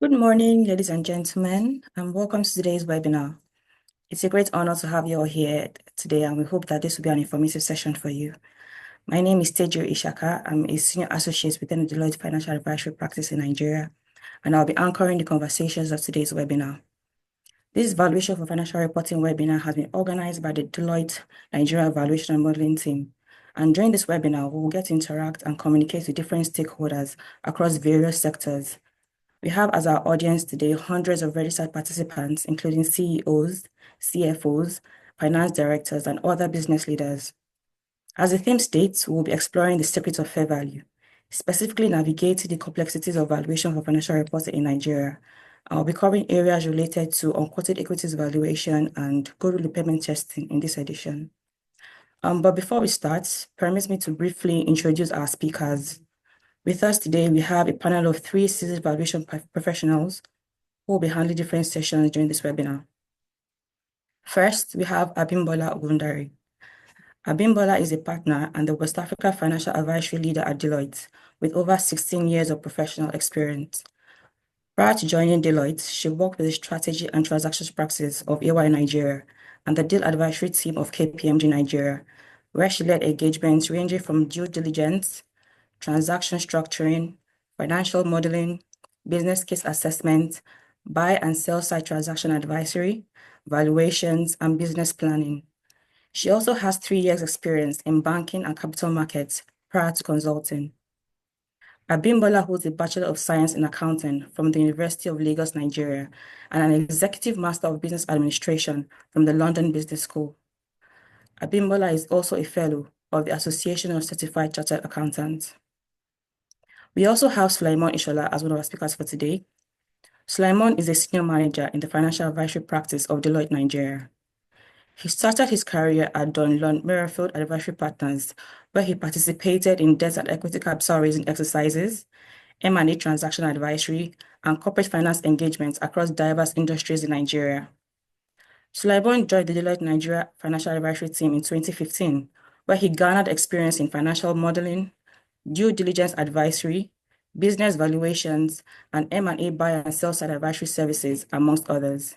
Good morning, ladies and gentlemen, and welcome to today's webinar. It's a great honor to have you all here today, and we hope that this will be an informative session for you. My name is Tejo Ishaka. I'm a senior associate within the Deloitte Financial Advisory Practice in Nigeria, and I'll be anchoring the conversations of today's webinar. This Valuation for Financial Reporting webinar has been organized by the Deloitte Nigeria Valuation and Modeling team. And during this webinar, we will get to interact and communicate with different stakeholders across various sectors. We have as our audience today hundreds of registered participants, including CEOs, CFOs, finance directors, and other business leaders. As the theme states, we will be exploring the secrets of fair value, specifically navigating the complexities of valuation for financial reporting in Nigeria. I'll be covering areas related to unquoted equities valuation and goodwill impairment testing in this edition. But before we start, permit me to briefly introduce our speakers. With us today, we have a panel of 3 seasoned valuation professionals who will be handling different sessions during this webinar. First, we have Abimbola Ogundare. Abimbola is a partner and the West Africa Financial Advisory Leader at Deloitte with over 16 years of professional experience. Prior to joining Deloitte, she worked with the strategy and transactions practice of EY Nigeria and the deal advisory team of KPMG Nigeria, where she led engagements ranging from due diligence, transaction structuring, financial modeling, business case assessment, buy and sell side transaction advisory, valuations, and business planning. She also has 3 years experience in banking and capital markets prior to consulting. Abimbola holds a Bachelor of Science in Accounting from the University of Lagos, Nigeria, and an Executive Master of Business Administration from the London Business School. Abimbola is also a Fellow of the Association of Certified Chartered Accountants. We also have Sulaiman Ishola as one of our speakers for today. Sulaiman is a senior manager in the financial advisory practice of Deloitte Nigeria. He started his career at Dunlon Merrifield Advisory Partners, where he participated in debt and equity capital raising exercises, M&A transaction advisory, and corporate finance engagements across diverse industries in Nigeria. Sulaiman joined the Deloitte Nigeria Financial Advisory team in 2015, where he garnered experience in financial modeling, due diligence advisory, business valuations, and M&A buy and sell side advisory services, amongst others.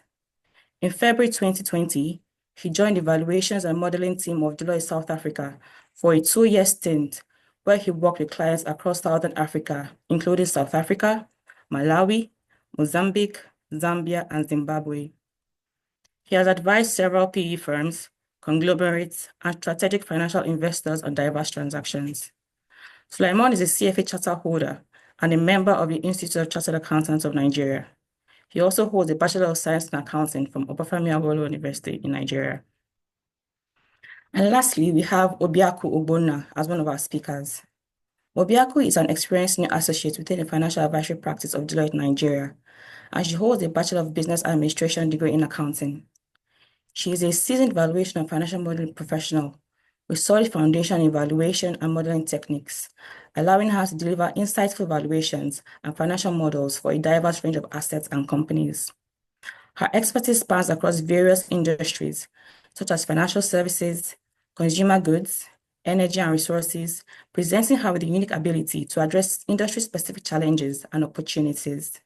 In February 2020, he joined the valuations and modeling team of Deloitte South Africa for a 2-year stint where he worked with clients across Southern Africa, including South Africa, Malawi, Mozambique, Zambia, and Zimbabwe. He has advised several PE firms, conglomerates, and strategic financial investors on diverse transactions. Sulaiman is a CFA charter holder and a member of the Institute of Chartered Accountants of Nigeria. He also holds a Bachelor of Science in Accounting from Obafemi Awolowo University in Nigeria. And lastly, we have Obiaku Ogbonna as one of our speakers. Obiaku is an experienced senior associate within the financial advisory practice of Deloitte Nigeria, and she holds a Bachelor of Business Administration degree in accounting. She is a seasoned valuation and financial modeling professional with solid foundation in valuation and modeling techniques, allowing her to deliver insightful valuations and financial models for a diverse range of assets and companies. Her expertise spans across various industries, such as financial services, consumer goods, energy and resources, presenting her with a unique ability to address industry-specific challenges and opportunities.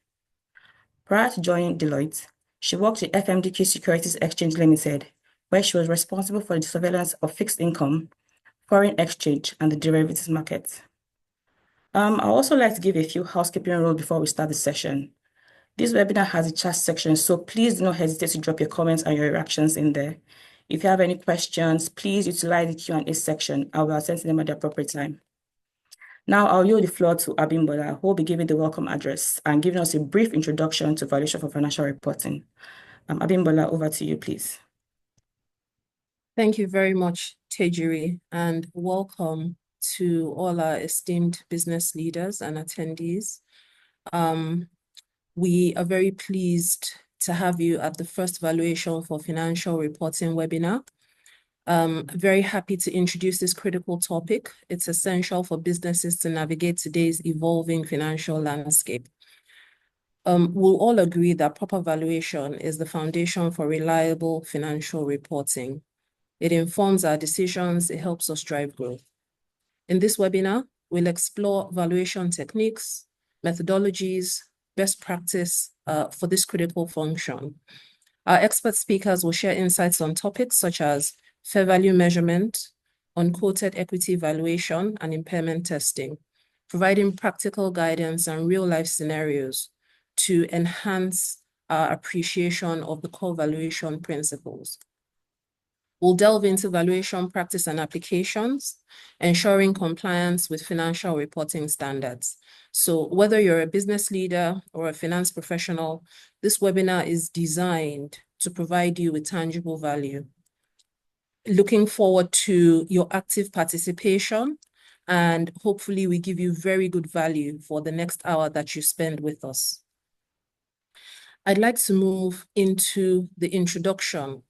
Prior to joining Deloitte, she worked with FMDQ Securities Exchange Limited, where she was responsible for the surveillance of fixed income, foreign exchange, and the derivatives market. I'd also like to give a few housekeeping rules before we start the session. This webinar has a chat section, so please do not hesitate to drop your comments and your reactions in there. If you have any questions, please utilize the Q&A section. I will attend to them at the appropriate time. Now, I'll yield the floor to Abimbola, who will be giving the welcome address and giving us a brief introduction to Valuation for Financial Reporting. Abimbola, over to you, please. Thank you very much, Tejiri, and welcome to all our esteemed business leaders and attendees. We are very pleased to have you at the first Valuation for Financial Reporting webinar. Very happy to introduce this critical topic. It's essential for businesses to navigate today's evolving financial landscape. We'll all agree that proper valuation is the foundation for reliable financial reporting. It informs our decisions, it helps us drive growth. In this webinar, we'll explore valuation techniques, methodologies, best practice for this critical function. Our expert speakers will share insights on topics such as fair value measurement, unquoted equity valuation, and impairment testing, providing practical guidance and real-life scenarios to enhance our appreciation of the core valuation principles. We'll delve into valuation practice and applications, ensuring compliance with financial reporting standards. So whether you're a business leader or a finance professional, this webinar is designed to provide you with tangible value. Looking forward to your active participation, and hopefully we give you very good value for the next hour that you spend with us. I'd like to move into the introduction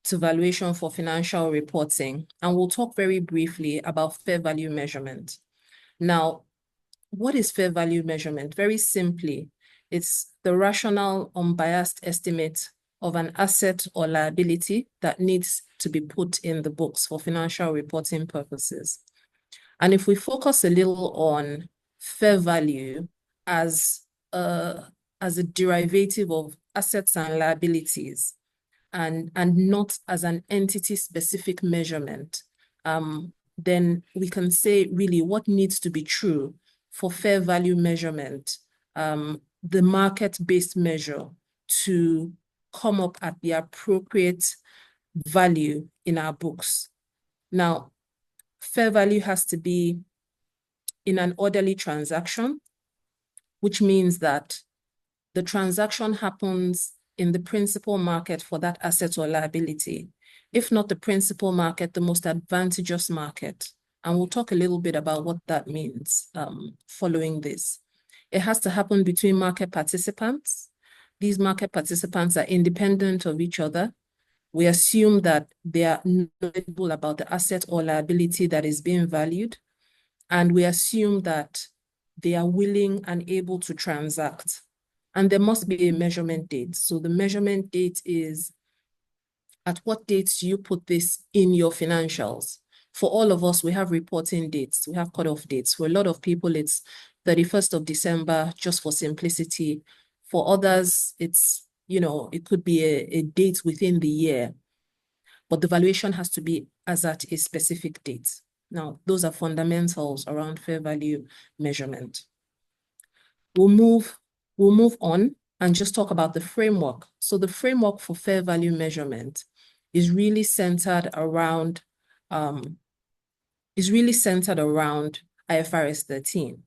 to valuation for financial reporting, and we'll talk very briefly about fair value measurement. Now, what is fair value measurement? Very simply, it's the rational, unbiased estimate of an asset or liability that needs to be put in the books for financial reporting purposes. And if we focus a little on fair value as a derivative of assets and liabilities, and not as an entity-specific measurement, then we can say really what needs to be true for fair value measurement, the market-based measure, to come up at the appropriate value in our books. Now, fair value has to be in an orderly transaction, which means that the transaction happens in the principal market for that asset or liability. If not the principal market, the most advantageous market. And we'll talk a little bit about what that means following this. It has to happen between market participants. These market participants are independent of each other. We assume that they are knowledgeable about the asset or liability that is being valued. And we assume that they are willing and able to transact. And there must be a measurement date. So the measurement date is at what dates you put this in your financials. For all of us, we have reporting dates. We have cutoff dates. For a lot of people, it's 31st of December, just for simplicity. For others, it's, it could be a date within the year. But the valuation has to be as at a specific date. Now, those are fundamentals around fair value measurement. We'll move on and just talk about the framework. So the framework for fair value measurement is really centered around IFRS 13.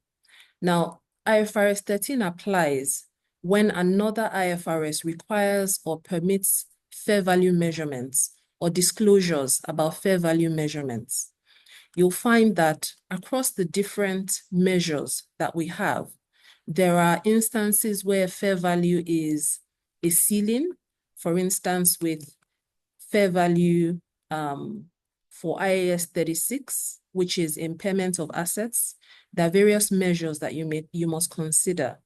Now, IFRS 13 applies when another IFRS requires or permits fair value measurements or disclosures about fair value measurements. You'll find that across the different measures that we have, there are instances where fair value is a ceiling, for instance, with fair value for IAS 36, which is impairment of assets. There are various measures that you must consider.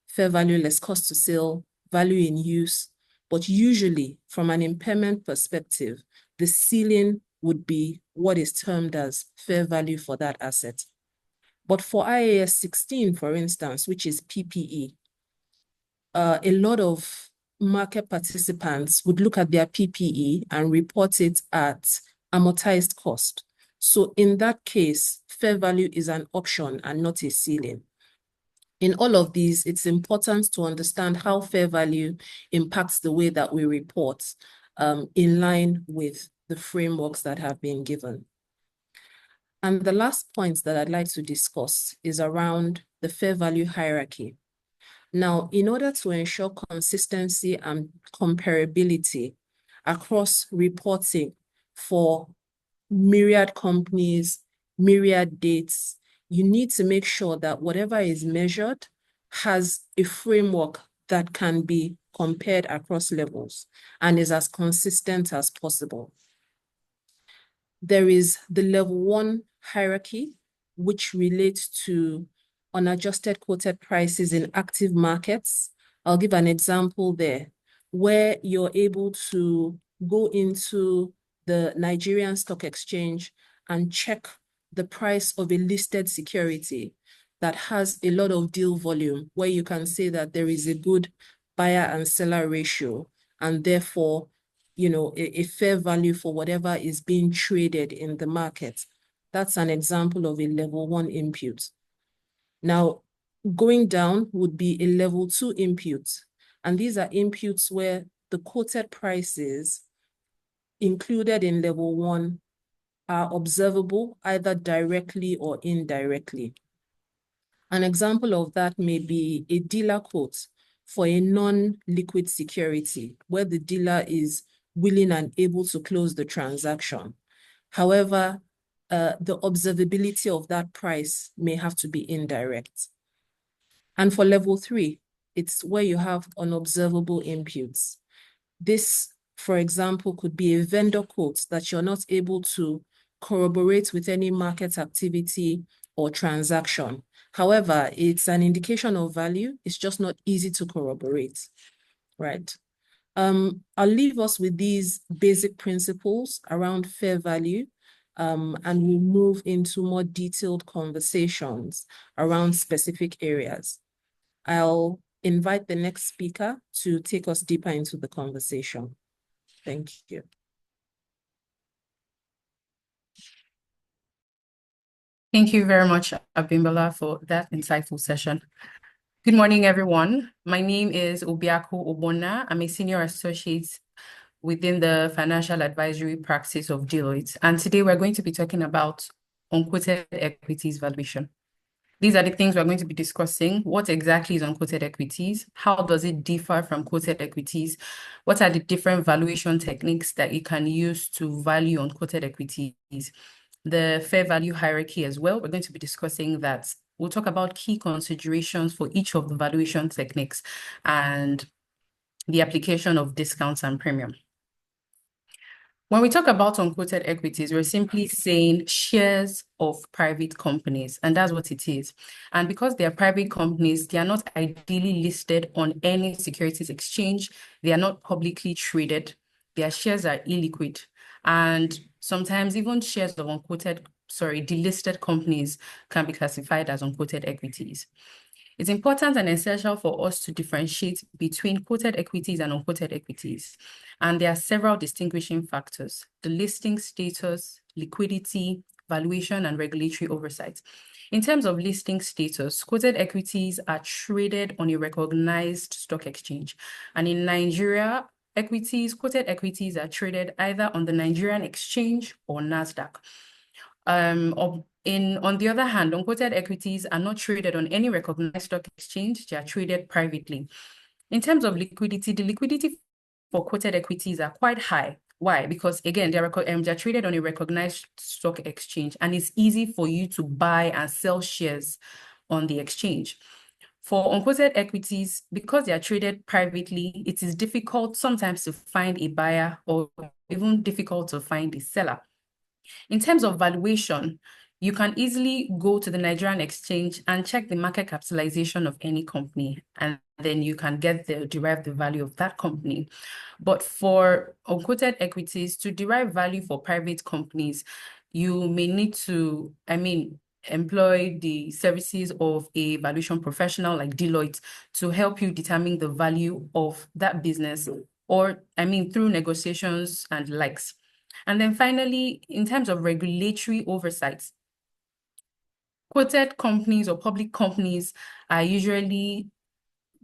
Fair value less cost to sale, value in use, but usually from an impairment perspective, the ceiling would be what is termed as fair value for that asset. But for IAS 16, for instance, which is PPE, a lot of market participants would look at their PPE and report it at amortized cost. So in that case, fair value is an option and not a ceiling. In all of these, it's important to understand how fair value impacts the way that we report in line with the frameworks that have been given. And the last point that I'd like to discuss is around the fair value hierarchy. Now, in order to ensure consistency and comparability across reporting for myriad companies, myriad dates, you need to make sure that whatever is measured has a framework that can be compared across levels and is as consistent as possible. There is the level 1 hierarchy, which relates to unadjusted quoted prices in active markets. I'll give an example there, where you're able to go into the Nigerian Stock Exchange and check the price of a listed security that has a lot of deal volume, where you can say that there is a good buyer and seller ratio, and therefore, a fair value for whatever is being traded in the market. That's an example of a level 1 input. Now, going down would be a level 2 input. And these are inputs where the quoted prices included in level 1 are observable either directly or indirectly. An example of that may be a dealer quote for a non-liquid security, where the dealer is willing and able to close the transaction. However, the observability of that price may have to be indirect. And for level 3, it's where you have unobservable inputs. This, for example, could be a vendor quote that you're not able to corroborate with any market activity or transaction. However, it's an indication of value. It's just not easy to corroborate, right? I'll leave us with these basic principles around fair value, and we'll move into more detailed conversations around specific areas. I'll invite the next speaker to take us deeper into the conversation. Thank you. Thank you very much, Abimbola, for that insightful session. Good morning, everyone. My name is Obiako Obona. I'm a senior associate within the financial advisory practice of Deloitte. And today we're going to be talking about unquoted equities valuation. These are the things we're going to be discussing. What exactly is unquoted equities? How does it differ from quoted equities? What are the different valuation techniques that you can use to value unquoted equities? The fair value hierarchy as well. We're going to be discussing that. We'll talk about key considerations for each of the valuation techniques and the application of discounts and premium. When we talk about unquoted equities, we're simply saying shares of private companies, and that's what it is. And because they are private companies, they are not ideally listed on any securities exchange. They are not publicly traded. Their shares are illiquid. And sometimes even shares of delisted companies can be classified as unquoted equities. It's important and essential for us to differentiate between quoted equities and unquoted equities. And there are several distinguishing factors: the listing status, liquidity, valuation, and regulatory oversight. In terms of listing status, quoted equities are traded on a recognized stock exchange. And in Nigeria, quoted equities are traded either on the Nigerian exchange or NASDAQ. On the other hand, unquoted equities are not traded on any recognized stock exchange. They are traded privately. In terms of liquidity, the liquidity for quoted equities are quite high. Why? Because again, they're traded on a recognized stock exchange, and it's easy for you to buy and sell shares on the exchange. For unquoted equities, because they are traded privately, it is difficult sometimes to find a buyer or even difficult to find a seller. In terms of valuation, you can easily go to the Nigerian exchange and check the market capitalization of any company, and then you can derive the value of that company. But for unquoted equities, to derive value for private companies, you may need to, employ the services of a valuation professional like Deloitte to help you determine the value of that business, or through negotiations and likes. And then finally, in terms of regulatory oversight, quoted companies or public companies are usually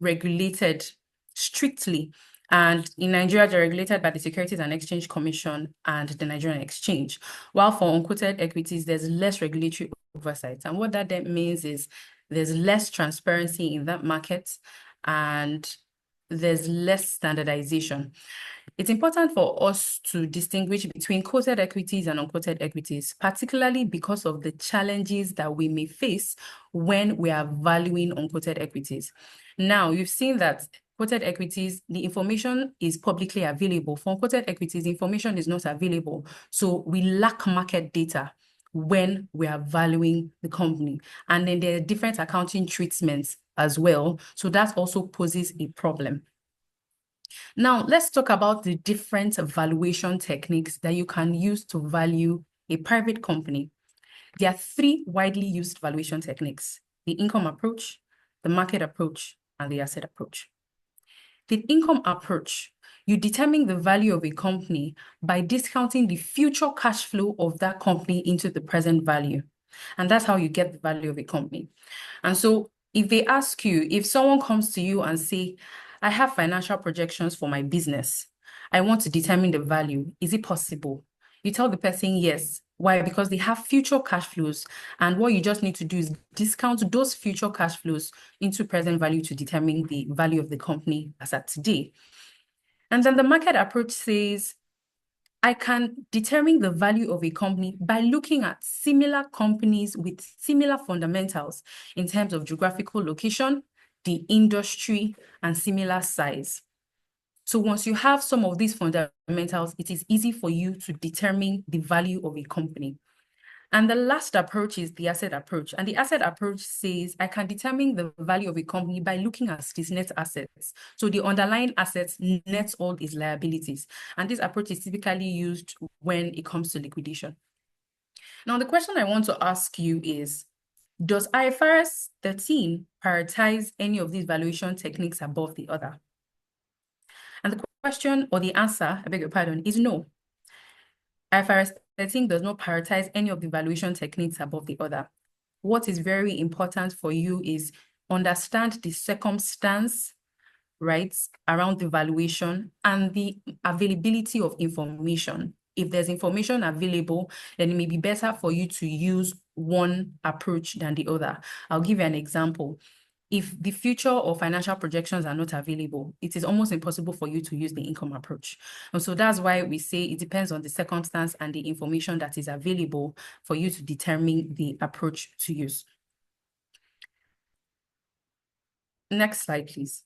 regulated strictly. And in Nigeria, they're regulated by the Securities and Exchange Commission and the Nigerian Exchange. While for unquoted equities, there's less regulatory oversight. And what that then means is there's less transparency in that market and there's less standardization. It's important for us to distinguish between quoted equities and unquoted equities, particularly because of the challenges that we may face when we are valuing unquoted equities. Now, you've seen that quoted equities, the information is publicly available. For unquoted equities, the information is not available. So we lack market data when we are valuing the company. And then there are different accounting treatments as well. So that also poses a problem. Now, let's talk about the different valuation techniques that you can use to value a private company. There are 3 widely used valuation techniques. the income approach, the market approach, and the asset approach. The income approach, you determine the value of a company by discounting the future cash flow of that company into the present value. And that's how you get the value of a company. And so if they ask you, if someone comes to you and say, I have financial projections for my business, I want to determine the value. Is it possible? You tell the person yes. Why? Because they have future cash flows. And what you just need to do is discount those future cash flows into present value to determine the value of the company as at today. And then the market approach says, I can determine the value of a company by looking at similar companies with similar fundamentals in terms of geographical location, the industry, and similar size. So once you have some of these fundamentals, it is easy for you to determine the value of a company. And the last approach is the asset approach. And the asset approach says, I can determine the value of a company by looking at its net assets. So the underlying assets nets all its liabilities. And this approach is typically used when it comes to liquidation. Now, the question I want to ask you is, does IFRS 13 prioritize any of these valuation techniques above the other? And the question or the answer, I beg your pardon, is no. IFRS 13 does not prioritize any of the valuation techniques above the other. What is very important for you is understand the circumstance, right, around the valuation and the availability of information. If there's information available, then it may be better for you to use one approach than the other. I'll give you an example. If the future or financial projections are not available, it is almost impossible for you to use the income approach. And so that's why we say it depends on the circumstance and the information that is available for you to determine the approach to use. Next slide, please.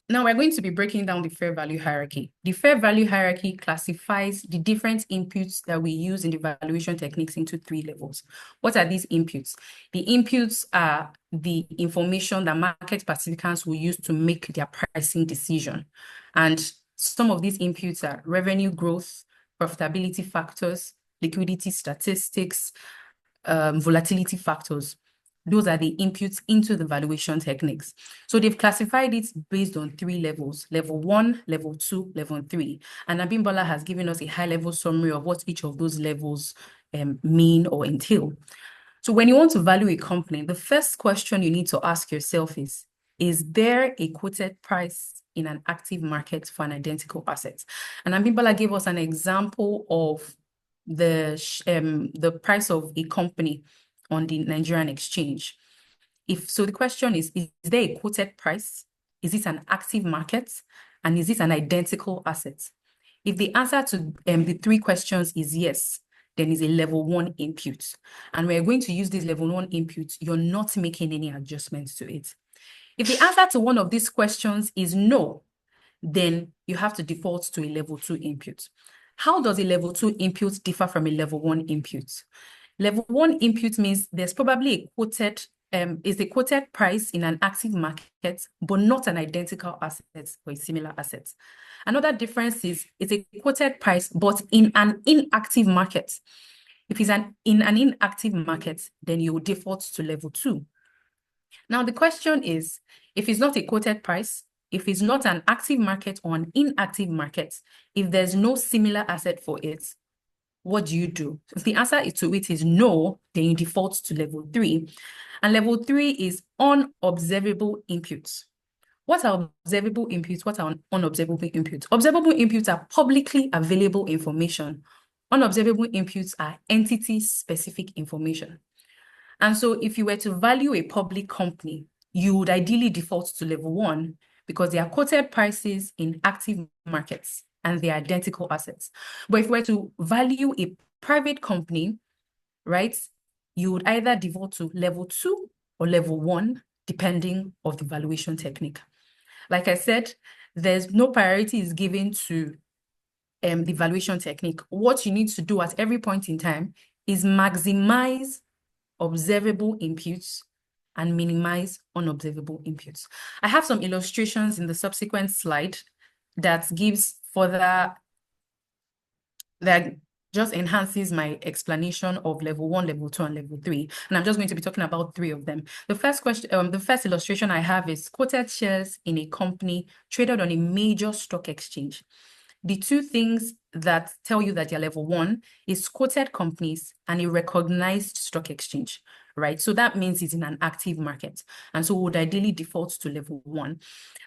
Now we're going to be breaking down the fair value hierarchy. The fair value hierarchy classifies the different inputs that we use in the valuation techniques into 3 levels. What are these inputs? The inputs are the information that market participants will use to make their pricing decision. And some of these inputs are revenue growth, profitability factors, liquidity statistics, volatility factors. Those are the inputs into the valuation techniques. So they've classified it based on 3 levels, level 1, level 2, level 3. And Abimbola has given us a high-level summary of what each of those levels mean or entail. So when you want to value a company, the first question you need to ask yourself is there a quoted price in an active market for an identical asset? And Abimbola gave us an example of the price of a company on the Nigerian exchange. So the question is there a quoted price? Is it an active market? And is it an identical asset? If the answer to the 3 questions is yes, then it's a level 1 input. And we're going to use this level 1 input. You're not making any adjustments to it. If the answer to one of these questions is no, then you have to default to a level 2 input. How does a level 2 input differ from a level 1 input? Level 1 input means there's probably a quoted price in an active market, but not an identical asset or a similar asset. Another difference is it's a quoted price, but in an inactive market. If it's in an inactive market, then you will default to level 2. Now, the question is, if it's not a quoted price, if it's not an active market or an inactive market, if there's no similar asset for it, what do you do? If the answer to it is no, then you default to level 3. And level 3 is unobservable inputs. What are observable inputs? What are unobservable inputs? Observable inputs are publicly available information. Unobservable inputs are entity-specific information. And so if you were to value a public company, you would ideally default to level 1 because they are quoted prices in active markets and they are identical assets. But if we were to value a private company, right, you would either default to level 2 or level 1, depending on the valuation technique. Like I said, there's no priority is given to the valuation technique. What you need to do at every point in time is maximize observable inputs and minimize unobservable inputs. I have some illustrations in the subsequent slide that gives further, that just enhances my explanation of level 1, level 2, and level 3. And I'm just going to be talking about 3 of them. The first illustration I have is quoted shares in a company traded on a major stock exchange. The two things that tell you that you're level 1 is quoted companies and a recognized stock exchange, right? So that means it's in an active market. And so we would ideally default to level 1.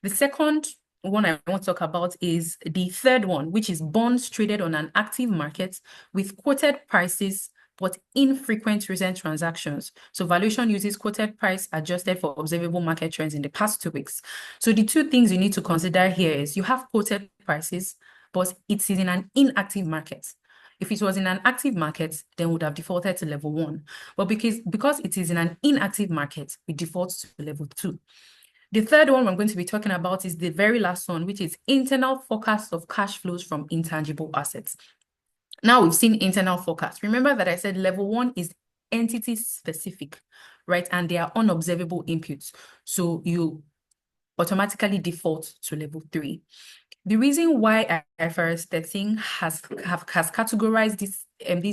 The second one I want to talk about is the third one, which is bonds traded on an active market with quoted prices but infrequent recent transactions. So valuation uses quoted price adjusted for observable market trends in the past 2 weeks. So the two things you need to consider here is you have quoted prices, but it is in an inactive market. If it was in an active market, then we would have defaulted to level 1. But because it is in an inactive market, we default to level 2. The third one I'm going to be talking about is the very last one, which is internal forecast of cash flows from intangible assets. Now we've seen internal forecast. Remember that I said level 1 is entity specific, right? And they are unobservable inputs. So you automatically default to level 3. The reason why IFRS 13 has categorized these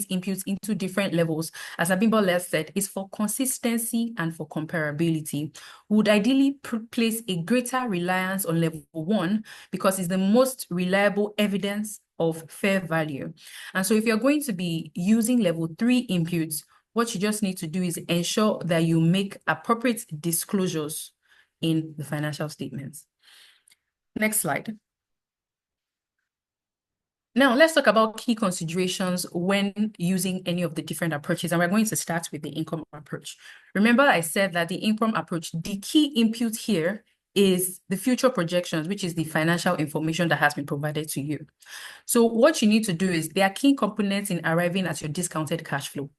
inputs into different levels, as Abimbola said, is for consistency and for comparability. We would ideally place a greater reliance on level 1 because it's the most reliable evidence of fair value. And so if you're going to be using level 3 inputs, what you just need to do is ensure that you make appropriate disclosures in the financial statements. Next slide. Now, let's talk about key considerations when using any of the different approaches, and we're going to start with the income approach. Remember, I said that the income approach, the key input here is the future projections, which is the financial information that has been provided to you. So what you need to do is there are key components in arriving at your discounted cash flow: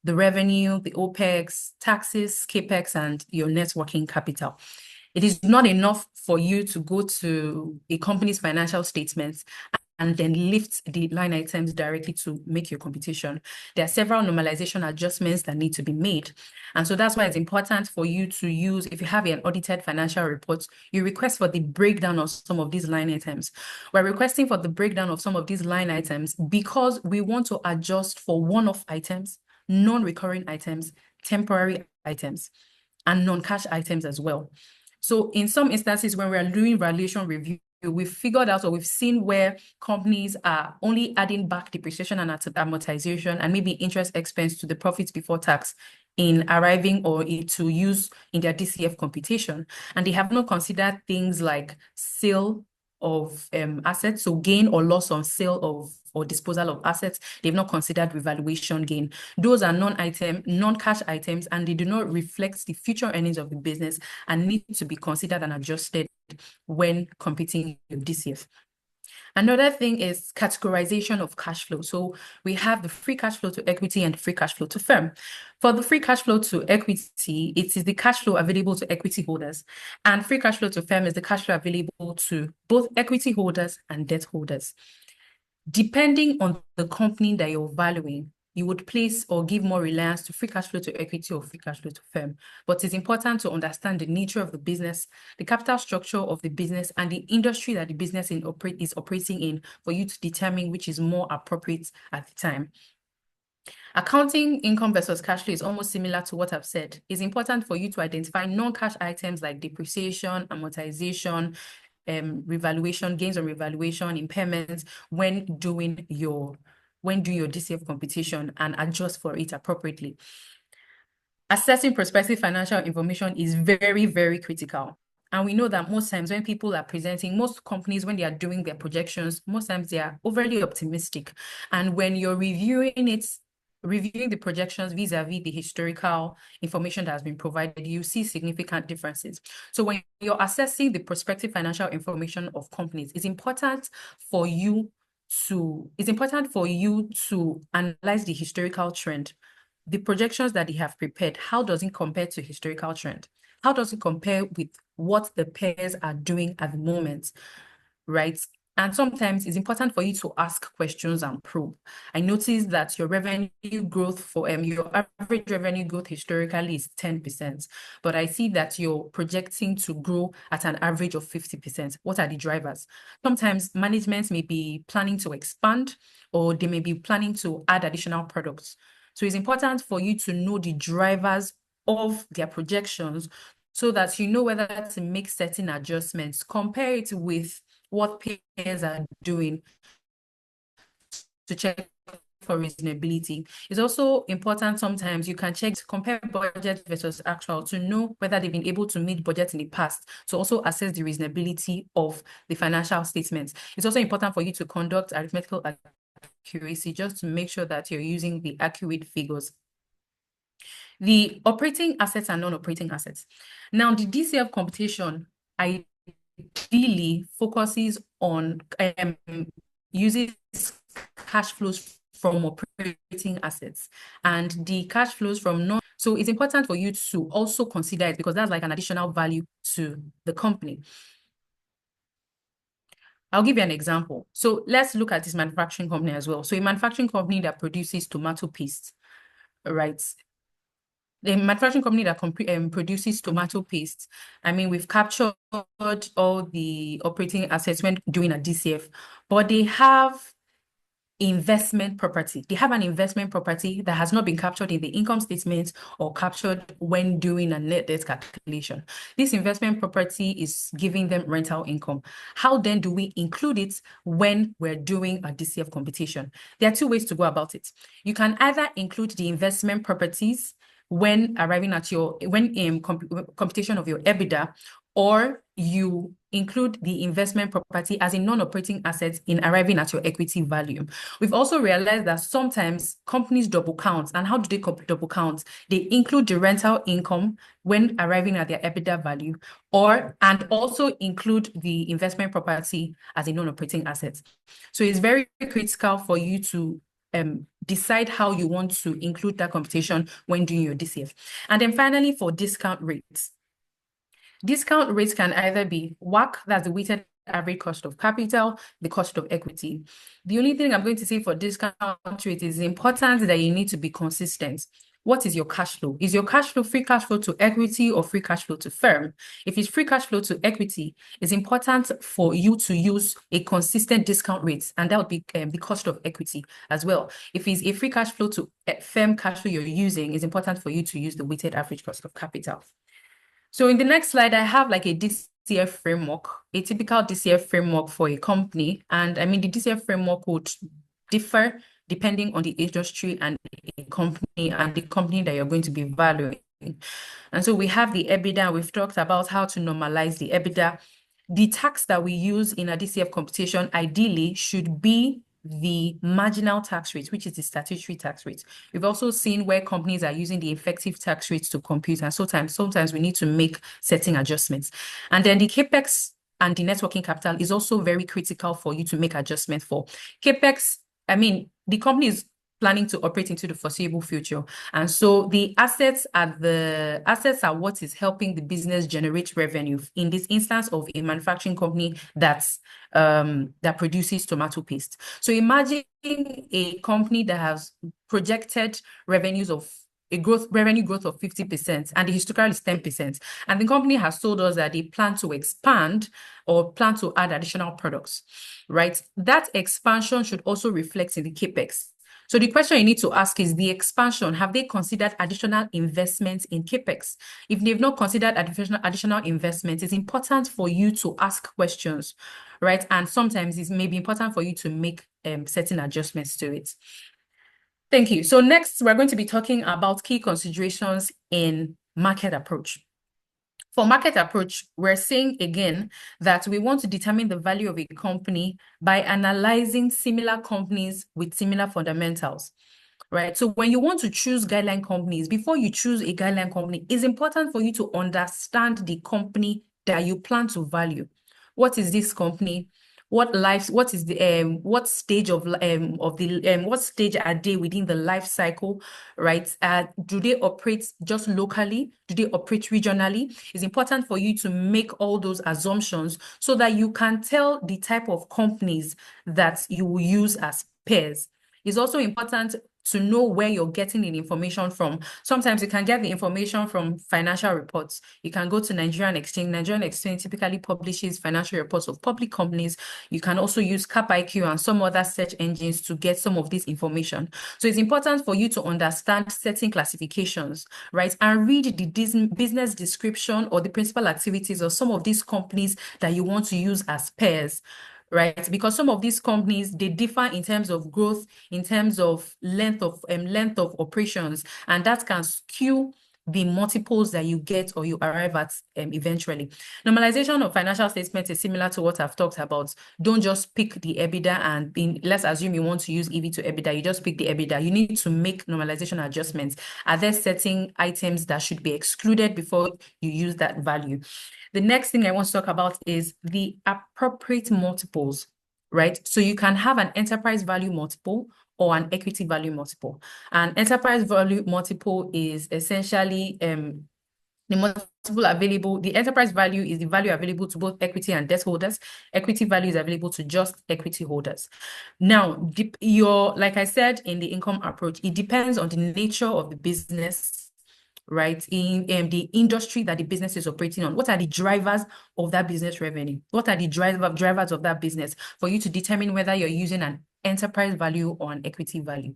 the revenue, the OPEX, taxes, CAPEX, and your net working capital. It is not enough for you to go to a company's financial statements and then lift the line items directly to make your computation. There are several normalization adjustments that need to be made. And so that's why it's important for you to use, if you have an audited financial report, you request for the breakdown of some of these line items. We're requesting for the breakdown of some of these line items because we want to adjust for one-off items, non-recurring items, temporary items, and non-cash items as well. So in some instances, when we're doing valuation review, we've figured out or we've seen where companies are only adding back depreciation and amortization and maybe interest expense to the profits before tax in arriving or to use in their DCF computation. And they have not considered things like sale of assets, so gain or loss on sale of or disposal of assets. They've not considered revaluation gain. Those are non-cash items, and they do not reflect the future earnings of the business and need to be considered and adjusted when computing your DCF. Another thing is categorization of cash flow. So we have the free cash flow to equity and the free cash flow to firm. For the free cash flow to equity, it is the cash flow available to equity holders. And free cash flow to firm is the cash flow available to both equity holders and debt holders. Depending on the company that you're valuing, you would place or give more reliance to free cash flow to equity or free cash flow to firm. But it's important to understand the nature of the business, the capital structure of the business, and the industry that the business is operating in for you to determine which is more appropriate at the time. Accounting income versus cash flow is almost similar to what I've said. It's important for you to identify non-cash items like depreciation, amortization, revaluation, gains on revaluation, impairments when doing your DCF computation and adjust for it appropriately. Assessing prospective financial information is very, very critical. And we know that most times when people are presenting, most companies, when they are doing their projections, most times they are overly optimistic. And when you're reviewing the projections vis-a-vis the historical information that has been provided, you see significant differences. So when you're assessing the prospective financial information of companies, it's important for you to analyze the historical trend. The projections that they have prepared, how does it compare to historical trend? How does it compare with what the peers are doing at the moment, right? And sometimes it's important for you to ask questions and probe. I noticed that your revenue growth for your average revenue growth historically is 10%, but I see that you're projecting to grow at an average of 50%. What are the drivers? Sometimes management may be planning to expand, or they may be planning to add additional products. So it's important for you to know the drivers of their projections so that you know whether to make certain adjustments. Compare it with what peers are doing to check for reasonability. It's also important sometimes you can check to compare budget versus actual to know whether they've been able to meet budget in the past, to also assess the reasonability of the financial statements. It's also important for you to conduct arithmetical accuracy just to make sure that you're using the accurate figures. The operating assets and non-operating assets. Now, the DCF computation ideally focuses on uses cash flows from operating assets and the cash flows from non. So it's important for you to also consider it because that's like an additional value to the company. I'll give you an example. So let's look at this manufacturing company as well. So a manufacturing company that produces tomato paste, right? The manufacturing company that produces tomato paste. I mean, we've captured all the operating assets when doing a DCF, but they have investment property. They have an investment property that has not been captured in the income statement or captured when doing a net debt calculation. This investment property is giving them rental income. How then do we include it when we're doing a DCF computation? There are two ways to go about it. You can either include the investment properties when arriving at your computation of your EBITDA, or you include the investment property as a non-operating asset in arriving at your equity value. We've also realized that sometimes companies double count. And how do they double count? They include the rental income when arriving at their EBITDA value, and also include the investment property as a non-operating asset. So it's very critical for you to decide how you want to include that computation when doing your DCF. And then finally, for discount rates. Discount rates can either be WACC, that's the weighted average cost of capital, the cost of equity. The only thing I'm going to say for discount rate is important that you need to be consistent. What is your cash flow? Is your cash flow free cash flow to equity or free cash flow to firm? If it's free cash flow to equity, it's important for you to use a consistent discount rate, and that would be the cost of equity as well. If it's a free cash flow to firm cash flow you're using, it's important for you to use the weighted average cost of capital. So in the next slide, I have like a DCF framework, a typical DCF framework for a company. And I mean, the DCF framework would differ depending on the industry and the company that you're going to be valuing. And so we have the EBITDA. We've talked about how to normalize the EBITDA. The tax that we use in a DCF computation ideally should be the marginal tax rate, which is the statutory tax rate. We've also seen where companies are using the effective tax rates to compute, and sometimes we need to make certain adjustments. And then the CAPEX and the net working capital is also very critical for you to make adjustments for. CAPEX, I mean, the company is planning to operate into the foreseeable future. And so the assets are what is helping the business generate revenue. In this instance of a manufacturing company that produces tomato paste. So imagine a company that has projected revenues of revenue growth of 50%, and the historical is 10%. And the company has told us that they plan to expand or plan to add additional products, right? That expansion should also reflect in the CAPEX. So the question you need to ask is the expansion, have they considered additional investments in CAPEX? If they've not considered additional investments, it's important for you to ask questions, right? And sometimes it may be important for you to make certain adjustments to it. Thank you. So next, we're going to be talking about key considerations in market approach. For market approach, we're saying again that we want to determine the value of a company by analyzing similar companies with similar fundamentals, right? So when you want to choose guideline companies, before you choose a guideline company, it's important for you to understand the company that you plan to value. What is this company? what is the what stage of what stage are they within the life cycle, right? Do they operate just locally? Do they operate regionally? It's important for you to make all those assumptions so that you can tell the type of companies that you will use as peers. It's also important to know where you're getting the information from. Sometimes you can get the information from financial reports. You can go to Nigerian Exchange. Nigerian Exchange typically publishes financial reports of public companies. You can also use CapIQ and some other search engines to get some of this information. So it's important for you to understand certain classifications, right? And read the business description or the principal activities of some of these companies that you want to use as peers, right? Because some of these companies, they differ in terms of growth, in terms of length of operations, and that can skew the multiples that you get or you arrive at eventually. Normalization of financial statements is similar to what I've talked about. Don't just pick the EBITDA and let's assume you want to use EV to EBITDA. You just pick the EBITDA. You need to make normalization adjustments. Are there certain items that should be excluded before you use that value? The next thing I want to talk about is the appropriate multiples, right? So you can have an enterprise value multiple or an equity value multiple. An enterprise value multiple is essentially the multiple available. The enterprise value is the value available to both equity and debt holders. Equity value is available to just equity holders. Now, like I said in the income approach, it depends on the nature of the business, right? In the industry that the business is operating on. What are the drivers of that business revenue? What are the drivers of that business for you to determine whether you're using an enterprise value or an equity value?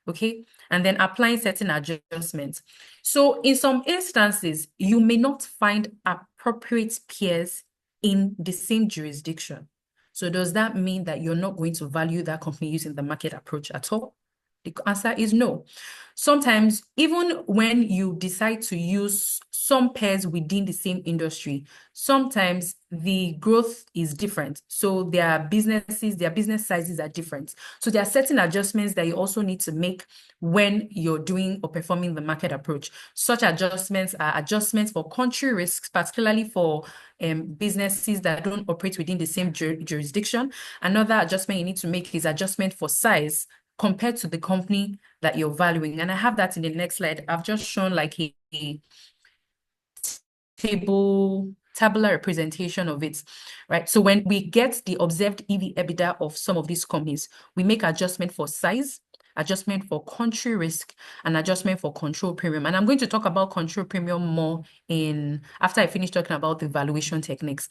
Okay, and then applying certain adjustments. So in some instances, you may not find appropriate peers in the same jurisdiction. So does that mean that you're not going to value that company using the market approach at all? The answer is no. Sometimes, even when you decide to use some pairs within the same industry, sometimes the growth is different. So their business sizes are different. So there are certain adjustments that you also need to make when you're doing or performing the market approach. Such adjustments are adjustments for country risks, particularly for businesses that don't operate within the same jurisdiction. Another adjustment you need to make is adjustment for size compared to the company that you're valuing. And I have that in the next slide. I've just shown like a tabular representation of it, right? So when we get the observed EV/EBITDA of some of these companies, we make adjustment for size, adjustment for country risk, and adjustment for control premium. And I'm going to talk about control premium more after I finish talking about the valuation techniques.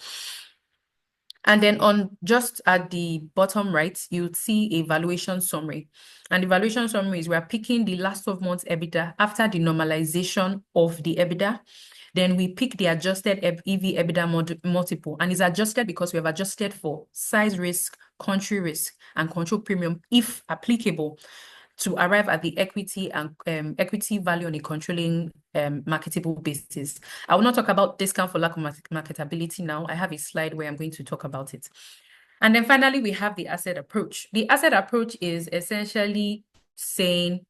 And then just at the bottom right, you'll see a valuation summary. And the valuation summary is we're picking the last 12 months EBITDA after the normalization of the EBITDA. Then we pick the adjusted EV/EBITDA multiple, and it's adjusted because we have adjusted for size risk, country risk, and control premium, if applicable, to arrive at the equity and equity value on a controlling marketable basis. I will not talk about discount for lack of marketability now. I have a slide where I'm going to talk about it. And then finally, we have the asset approach. The asset approach is essentially saying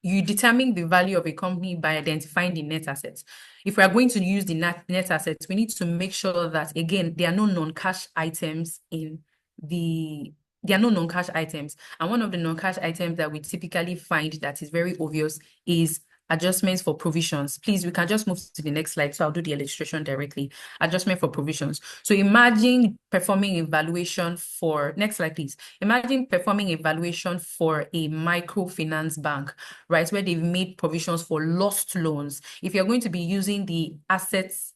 you determine the value of a company by identifying the net assets. If we are going to use the net assets, we need to make sure that, again, there are no non-cash items there are no non-cash items. And one of the non-cash items that we typically find that is very obvious is adjustments for provisions. Please, we can just move to the next slide. So I'll do the illustration directly. Adjustment for provisions. So imagine performing a valuation for, next slide, please. Imagine performing a valuation for a microfinance bank, right? Where they've made provisions for lost loans. If you're going to be using the assets,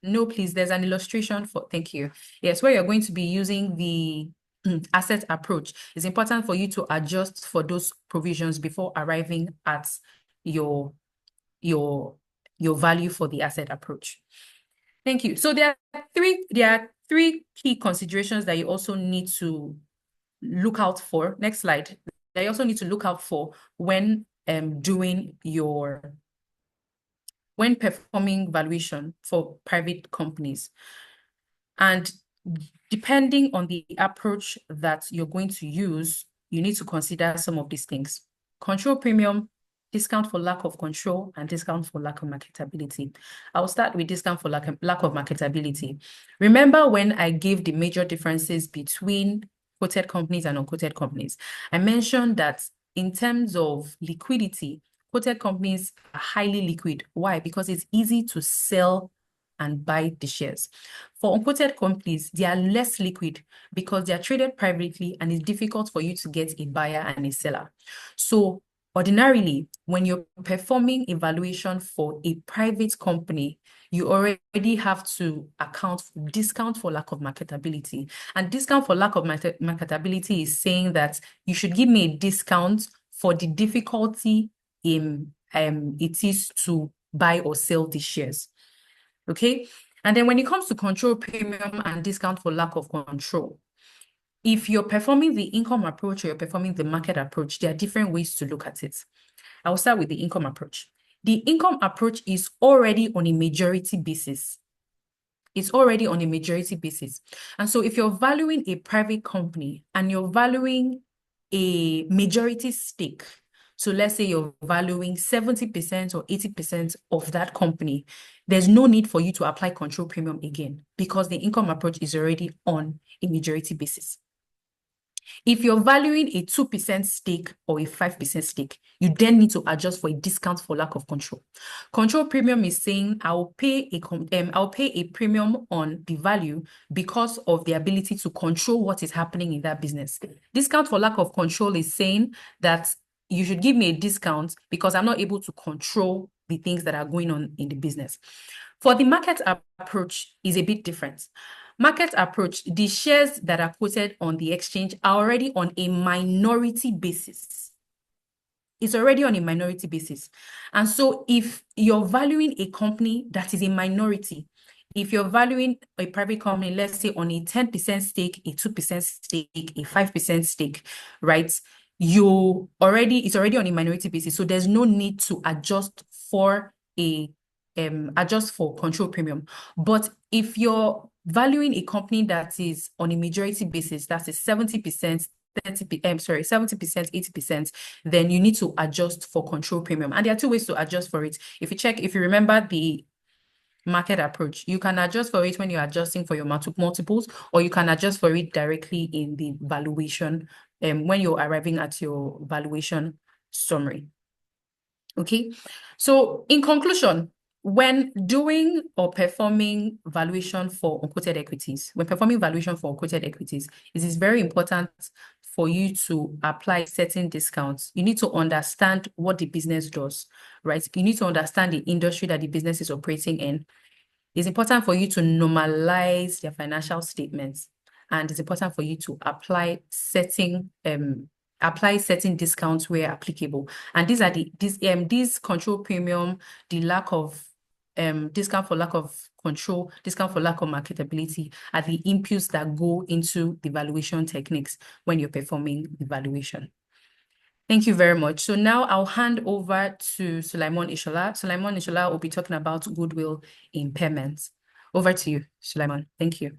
no, please, there's an illustration for, thank you. Yes, where you're going to be using the asset approach, it's important for you to adjust for those provisions before arriving at your value for the asset approach. Thank you. So there are three key considerations that you also need to look out for. Next slide. That you also need to look out for when performing valuation for private companies. And depending on the approach that you're going to use, you need to consider some of these things. Control premium discount for lack of control, and discount for lack of marketability. I'll start with discount for lack of marketability. Remember when I gave the major differences between quoted companies and unquoted companies? I mentioned that in terms of liquidity, quoted companies are highly liquid. Why? Because it's easy to sell and buy the shares. For unquoted companies, they are less liquid because they are traded privately and it's difficult for you to get a buyer and a seller. So ordinarily, when you're performing evaluation for a private company, you already have to account for discount for lack of marketability. And discount for lack of marketability is saying that you should give me a discount for the difficulty in it is to buy or sell the shares. Okay. And then when it comes to control premium and discount for lack of control, if you're performing the income approach or you're performing the market approach, there are different ways to look at it. I'll start with the income approach. The income approach is already on a majority basis. It's already on a majority basis. And so if you're valuing a private company and you're valuing a majority stake, so let's say you're valuing 70% or 80% of that company, there's no need for you to apply control premium again because the income approach is already on a majority basis. If you're valuing a 2% stake or a 5% stake, you then need to adjust for a discount for lack of control. Control premium is saying I'll pay a premium on the value because of the ability to control what is happening in that business. Discount for lack of control is saying that you should give me a discount because I'm not able to control the things that are going on in the business. For the market approach is a bit different. Market approach, the shares that are quoted on the exchange are already on a minority basis. It's already on a minority basis. And so if you're valuing a company that is a minority, if you're valuing a private company, let's say on a 10% stake, a 2% stake, a 5% stake, right? It's already on a minority basis. So there's no need to adjust for control premium. But if you're valuing a company that is on a majority basis, that's a 70%, 70%, 80%, then you need to adjust for control premium. And there are two ways to adjust for it. If you remember the market approach, you can adjust for it when you're adjusting for your multiples, or you can adjust for it directly in the valuation when you're arriving at your valuation summary. Okay, so in conclusion, when doing or performing valuation for unquoted equities, it is very important for you to apply certain discounts. You need to understand what the business does, right? You need to understand the industry that the business is operating in. It's important for you to normalize their financial statements, and it's important for you to apply certain discounts where applicable. And these are these control premium, the lack of discount for lack of control, discount for lack of marketability are the inputs that go into the valuation techniques when you're performing the valuation. Thank you very much. So now I'll hand over to Sulaiman Ishola. Sulaiman Ishola will be talking about goodwill impairments. Over to you, Sulaiman. Thank you.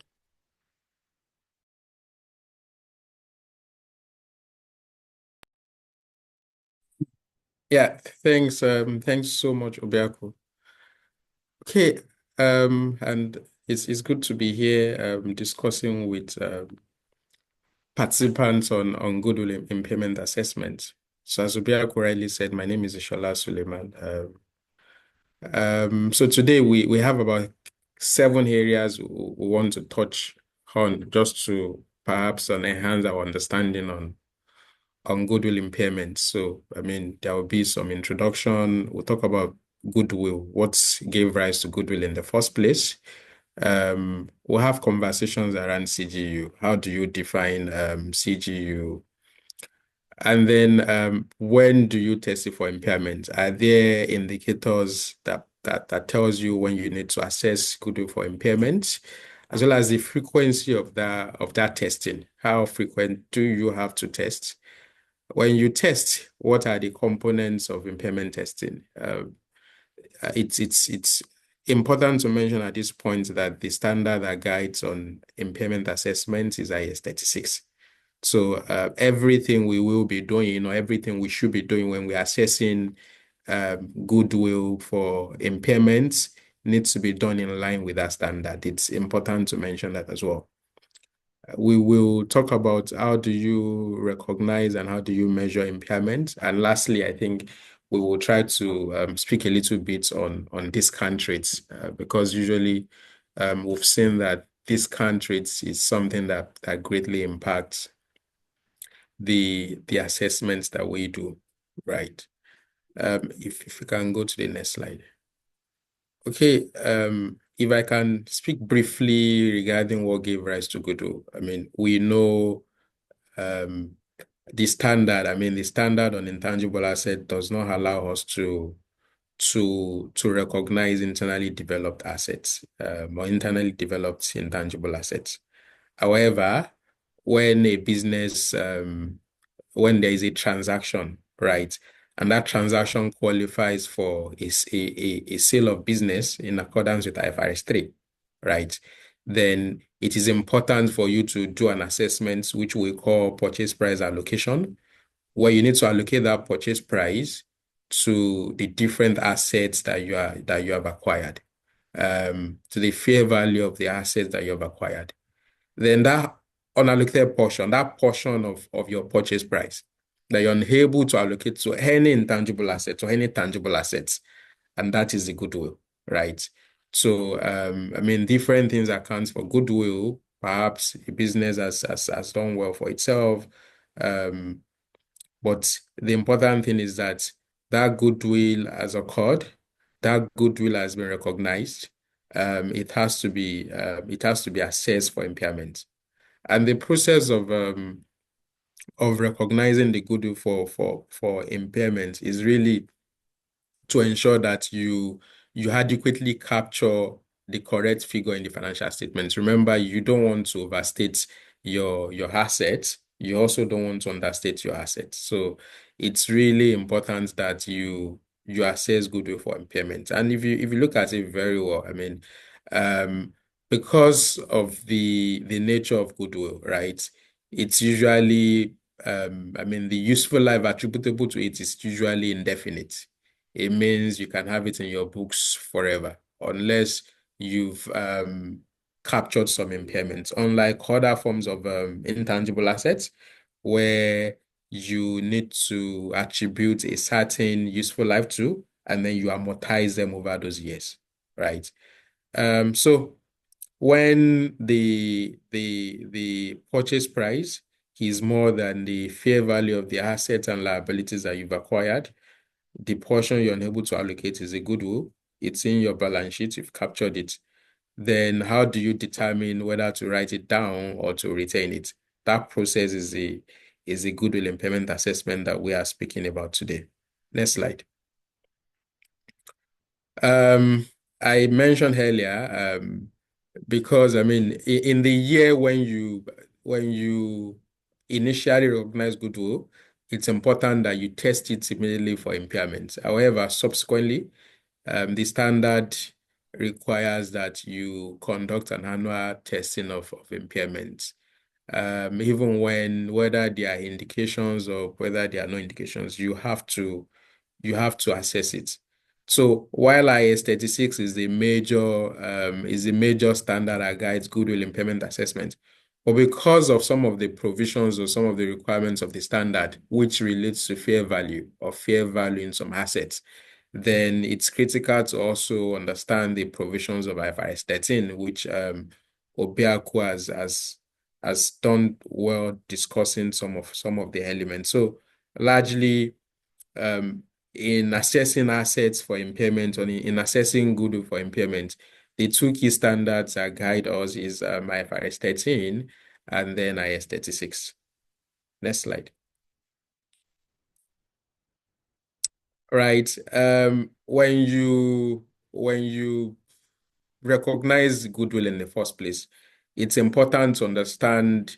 Yeah, thanks. Thanks so much, Obiako. Okay, and it's good to be here discussing with participants on goodwill impairment assessment. So as Obiako rightly said, my name is Ishola Suleiman. So today we have about 7 areas we want to touch on just to perhaps enhance our understanding on goodwill impairment. So, I mean, there will be some introduction. We'll talk about goodwill, what gave rise to goodwill in the first place. We'll have conversations around CGU. How do you define CGU? And then when do you test it for impairment? Are there indicators that tells you when you need to assess goodwill for impairment, as well as the frequency of that testing? How frequent do you have to test? When you test, what are the components of impairment testing? It's important to mention at this point that the standard that guides on impairment assessment is IS 36. So everything we will be doing, or everything we should be doing when we're assessing goodwill for impairments needs to be done in line with that standard. It's important to mention that as well. We will talk about how do you recognize and how do you measure impairment. And lastly, I think we will try to speak a little bit on discount rates because usually we've seen that discount rates is something that greatly impacts the assessments that we do, right? If you can go to the next slide. Okay, if I can speak briefly regarding what gave rise to goodwill. I mean, we know the standard on intangible asset does not allow us to recognize internally developed assets or internally developed intangible assets. However, when a business when there is a transaction, right, and that transaction qualifies for a sale of business in accordance with IFRS 3, right, then it is important for you to do an assessment, which we call purchase price allocation, where you need to allocate that purchase price to the different assets that you have acquired, to the fair value of the assets that you have acquired. Then that unallocated portion, that portion of your purchase price that you're unable to allocate to any intangible assets or any tangible assets, and that is the goodwill, right? So, I mean, different things account for goodwill. Perhaps a business has done well for itself, but the important thing is that that goodwill has occurred, that goodwill has been recognized. It has to be assessed for impairment. And the process of recognizing the goodwill for impairment is really to ensure that you adequately capture the correct figure in the financial statements. Remember, you don't want to overstate your assets. You also don't want to understate your assets. So it's really important that you assess goodwill for impairment. And if you look at it very well, I mean, because of the nature of goodwill, right? It's usually I mean, the useful life attributable to it is usually indefinite. It means you can have it in your books forever unless you've captured some impairments, unlike other forms of intangible assets where you need to attribute a certain useful life to, and then you amortize them over those years, right? So when the purchase price is more than the fair value of the assets and liabilities that you've acquired, the portion you're unable to allocate is a goodwill. It's in your balance sheet, you've captured it. Then how do you determine whether to write it down or to retain it? That process is a goodwill impairment assessment that we are speaking about today. Next slide. I mentioned earlier, because I mean, in the year when you initially recognize goodwill, it's important that you test it immediately for impairments. However, subsequently, the standard requires that you conduct an annual testing of impairments, even whether there are indications or whether there are no indications, you have to assess it. So while IS 36 is the major standard that guides goodwill impairment assessment, but because of some of the provisions or some of the requirements of the standard, which relates to fair value or fair value in some assets, then it's critical to also understand the provisions of IFRS 13, which Obiaku has done well discussing some of the elements. So largely, in assessing assets for impairment or in assessing goodwill for impairment, the two key standards that guide us is IFRS 13 and then IS 36. Next slide. Right. When you recognize goodwill in the first place, it's important to understand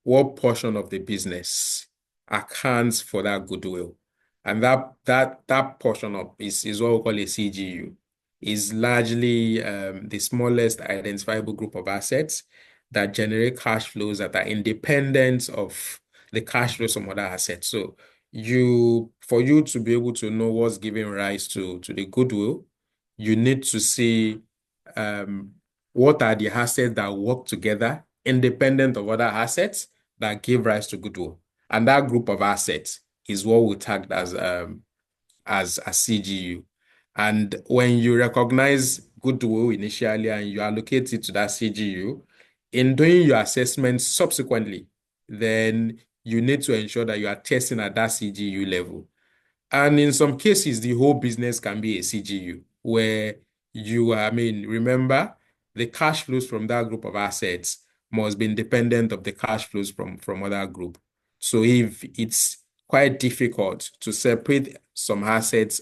what portion of the business accounts for that goodwill. And that portion of is what we call a CGU, is largely the smallest identifiable group of assets that generate cash flows that are independent of the cash flows from other assets. So for you to be able to know what's giving rise to the goodwill, you need to see what are the assets that work together independent of other assets that give rise to goodwill. And that group of assets is what we tagged as a CGU. And when you recognize goodwill initially and you allocate it to that CGU, in doing your assessment subsequently, then you need to ensure that you are testing at that CGU level. And in some cases, the whole business can be a CGU where remember, the cash flows from that group of assets must be independent of the cash flows from other group. So if it's quite difficult to separate some assets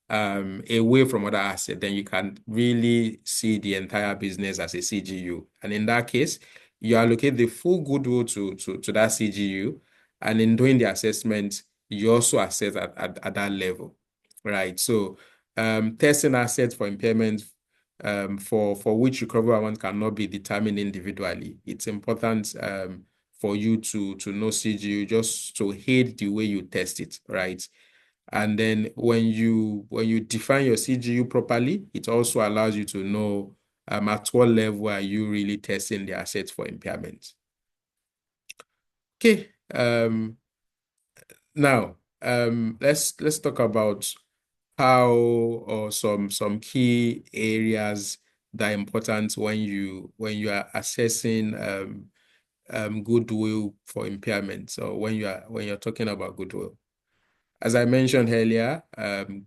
away from other assets, then you can really see the entire business as a CGU. And in that case, you allocate the full goodwill to that CGU. And in doing the assessment, you also assess at that level, right? So testing assets for impairment for which recovery amount cannot be determined individually. It's important for you to know CGU just to aid the way you test it, right? And then when you define your CGU properly, it also allows you to know at what level are you really testing the assets for impairment. Okay. Now, let's talk about how or some key areas that are important when you are assessing goodwill for impairment, or when you're talking about goodwill. As I mentioned earlier,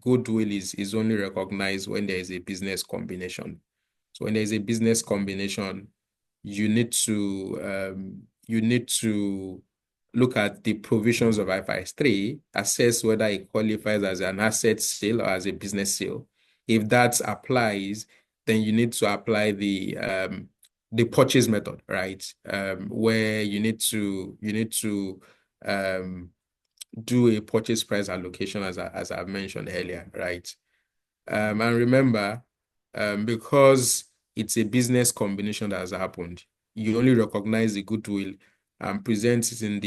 goodwill is only recognized when there is a business combination. So when there is a business combination, you need to look at the provisions of IFRS 3, assess whether it qualifies as an asset sale or as a business sale. If that applies, then you need to apply the purchase method, right? Where you need to do a purchase price allocation as I mentioned earlier, right? And remember, because it's a business combination that has happened, you only recognize the goodwill and present it in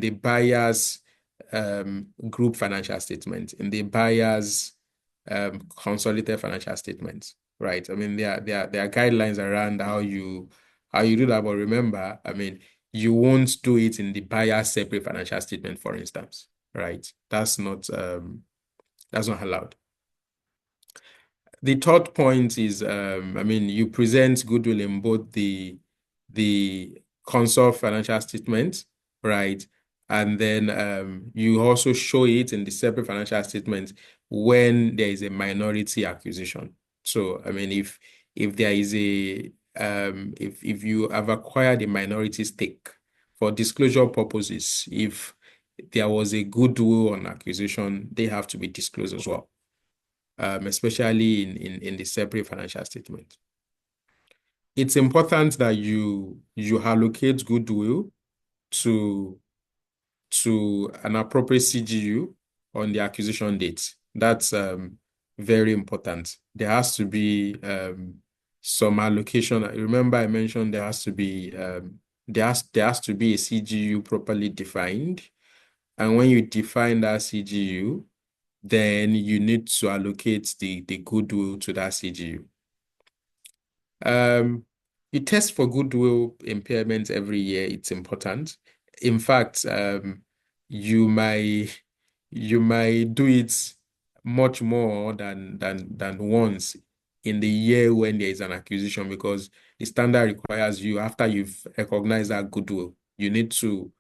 the buyer's group financial statement, in the buyer's consolidated financial statements, right? I mean, there are guidelines around how you do that, but remember, I mean, you won't do it in the buyer's separate financial statement, for instance, right? That's not allowed. The third point is, you present goodwill in both the consolidated financial statement, right? And then you also show it in the separate financial statement when there is a minority acquisition. So, I mean, if there is if you have acquired a minority stake for disclosure purposes, if there was a goodwill on acquisition, they have to be disclosed as well. Especially in the separate financial statement. It's important that you allocate goodwill to an appropriate CGU on the acquisition date. That's very important. There has to be some allocation. Remember, I mentioned there has to be there has to be a CGU properly defined, and when you define that CGU, then you need to allocate the goodwill to that CGU. You test for goodwill impairment every year. It's important. In fact, you might do it much more than once in the year when there is an acquisition, because the standard requires you, after you've recognized that goodwill, you need to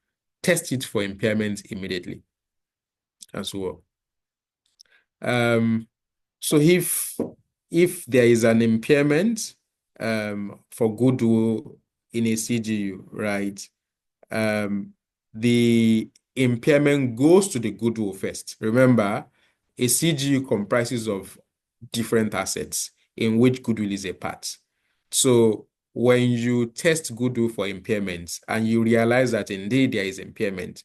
test it for impairment immediately as well. So if there is an impairment for goodwill in a CGU, right? The impairment goes to the goodwill first. Remember, a CGU comprises of different assets in which goodwill is a part. So when you test goodwill for impairment and you realize that indeed there is impairment,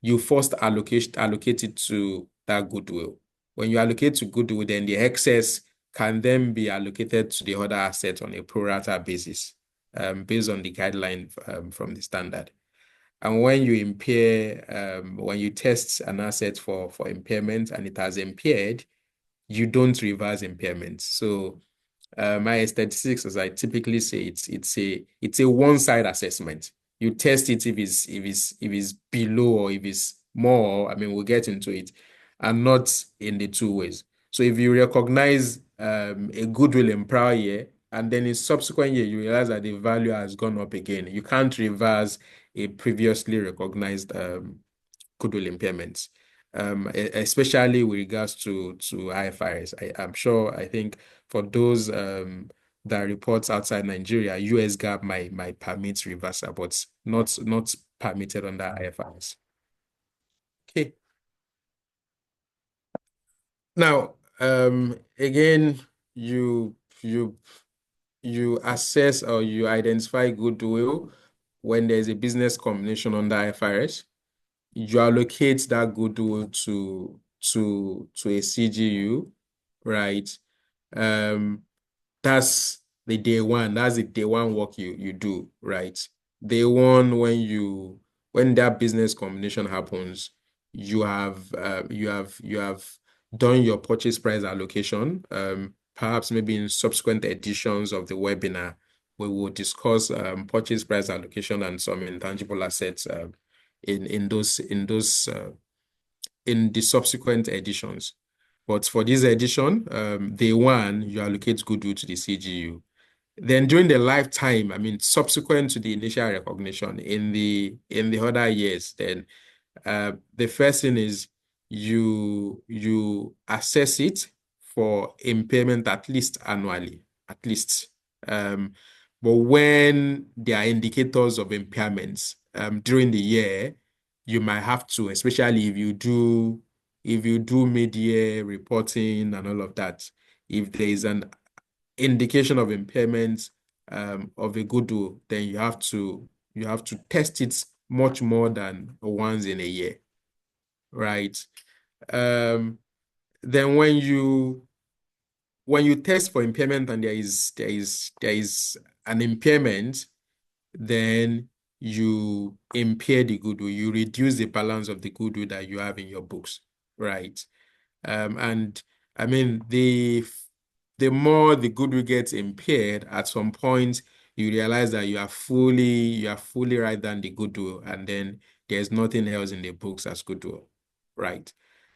you first allocate it to that goodwill. When you allocate to goodwill, then the excess can then be allocated to the other assets on a pro rata basis, based on the guideline from the standard. And when you impair, when you test an asset for impairment and it has impaired, you don't reverse impairment. So my statistics, as I typically say, it's a one-side assessment. You test it if it's below or if it's more. I mean, we'll get into it, and not in the two ways. So if you recognize a goodwill in prior year, and then in subsequent year you realize that the value has gone up again, you can't reverse a previously recognized goodwill impairments, especially with regards to IFRS. I'm sure, I think for those that reports outside Nigeria, US GAAP might permit reversal, but not permitted under IFRS. Okay. Now, again, you assess or you identify goodwill when there's a business combination under IFRS. You allocate that goodwill to a CGU, right? That's the day one. That's the day one work you do, right? Day one, when that business combination happens, you have done your purchase price allocation. Perhaps maybe in subsequent editions of the webinar, we will discuss purchase price allocation and some intangible assets in the subsequent editions. But for this edition, day one, you allocate goodwill to the CGU. Then during the lifetime, I mean, subsequent to the initial recognition in the other years, then the first thing is you assess it for impairment at least annually, at least. But when there are indicators of impairments during the year, you might have to, especially if you do mid-year reporting and all of that, if there is an indication of impairment of a goodwill, then you have to test it much more than once in a year, right? Then when you test for impairment and there is an impairment, then you impair the goodwill, you reduce the balance of the goodwill that you have in your books, right? And I mean, the more the goodwill gets impaired, at some point you realize that you are fully write down the goodwill, and then there's nothing else in the books as goodwill, right?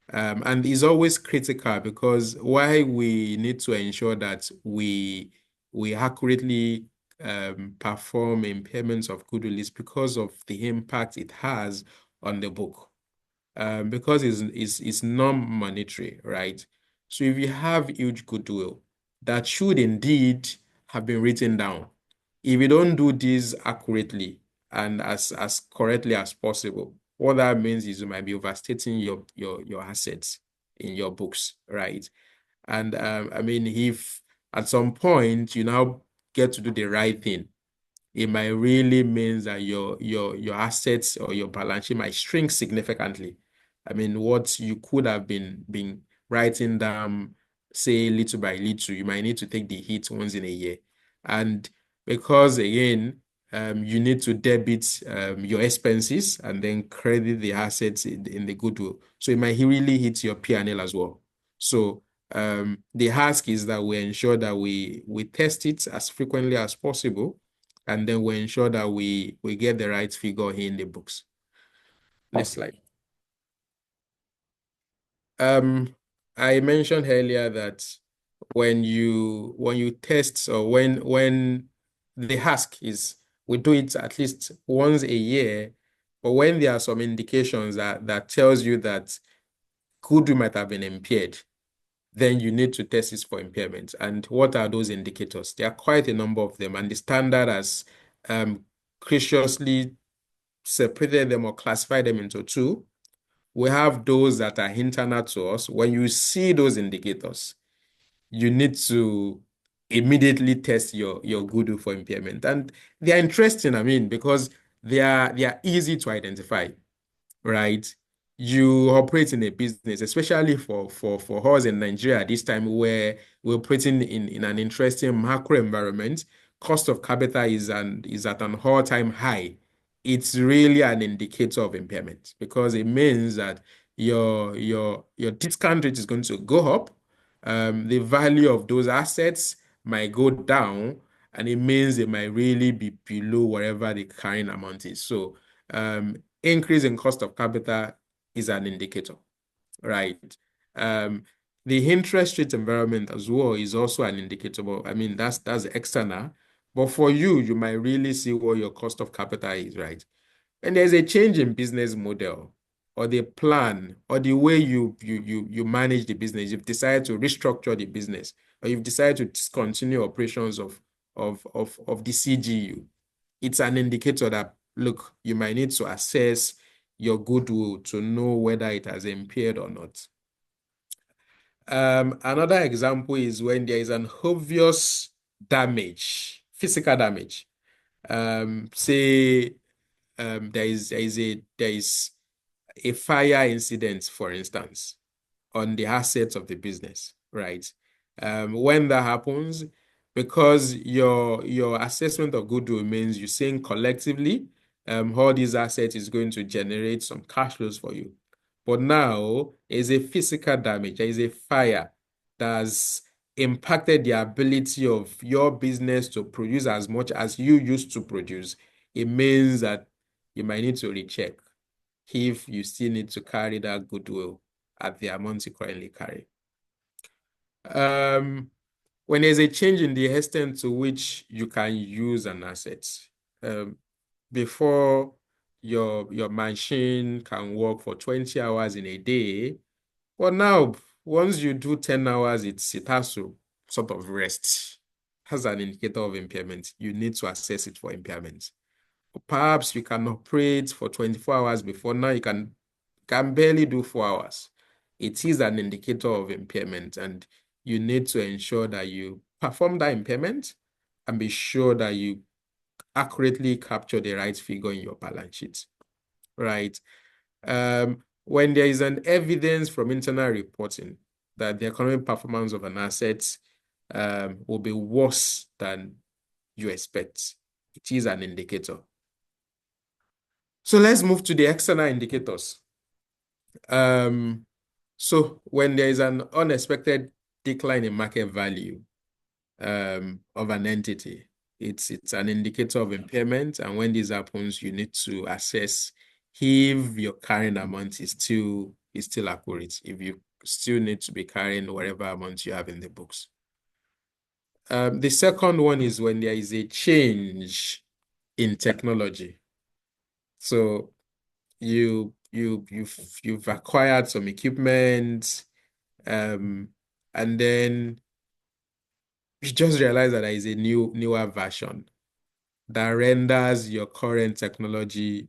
And it's always critical, because why we need to ensure that we accurately perform impairments of goodwill is because of the impact it has on the book. Because it's non-monetary, right? So if you have huge goodwill, that should indeed have been written down. If you don't do this accurately and as correctly as possible, what that means is you might be overstating your assets in your books, right? And I mean, if at some point you now get to do the right thing, it might really means that your assets or your balance sheet might shrink significantly. I mean, what you could have been writing down, say little by little, you might need to take the hit once in a year. And because again, you need to debit your expenses and then credit the assets in the goodwill. So it might really hit your P&L as well. So the ask is that we ensure that we test it as frequently as possible, and then we ensure that we get the right figure in the books. Next slide. I mentioned earlier that when you test, or when the ask is, we do it at least once a year, but when there are some indications that tells you that goodwill might have been impaired, then you need to test it for impairment. And what are those indicators? There are quite a number of them, and the standard has graciously separated them or classified them into two. We have those that are internal to us. When you see those indicators, you need to immediately test your goodwill for impairment. And they are interesting, I mean, because they are easy to identify, right? You operate in a business, especially for us in Nigeria at this time, where we're operating in an interesting macro environment. Cost of capital is at an all-time high. it's really an indicator of impairment because it means that your discount rate is going to go up. The value of those assets might go down, and it means they might really be below whatever the carrying amount is. So increase in cost of capital is an indicator, right? The interest rate environment as well is also an indicator. But I mean, that's external. But for you, you might really see what your cost of capital is, right? And there's a change in business model or the plan or the way you manage the business. You've decided to restructure the business, or you've decided to discontinue operations of the CGU. It's an indicator that, look, you might need to assess your goodwill to know whether it has impaired or not. Another example is when there is an obvious damage, physical damage. Say there is a fire incident, for instance, on the assets of the business, right? When that happens, because your assessment of goodwill means you're saying collectively, all these assets is going to generate some cash flows for you. But now is a physical damage, there is a fire that's impacted the ability of your business to produce as much as you used to produce. It means that you might need to recheck if you still need to carry that goodwill at the amount you currently carry. When there's a change in the extent to which you can use an asset, before your machine can work for 20 hours in a day, well, now once you do 10 hours, it has to sort of rest. As an indicator of impairment, you need to assess it for impairment. Perhaps you can operate for 24 hours before, now you can barely do 4 hours. It is an indicator of impairment, and you need to ensure that you perform that impairment and be sure that you accurately capture the right figure in your balance sheet, right? When there is an evidence from internal reporting that the economic performance of an asset will be worse than you expect, it is an indicator. So let's move to the external indicators. So when there is an unexpected decline in market value of an entity, it's an indicator of impairment. And when this happens, you need to assess if your carrying amount is still accurate, if you still need to be carrying whatever amount you have in the books. The second one is when there is a change in technology. So you've acquired some equipment, and then you just realize that there is a newer version that renders your current technology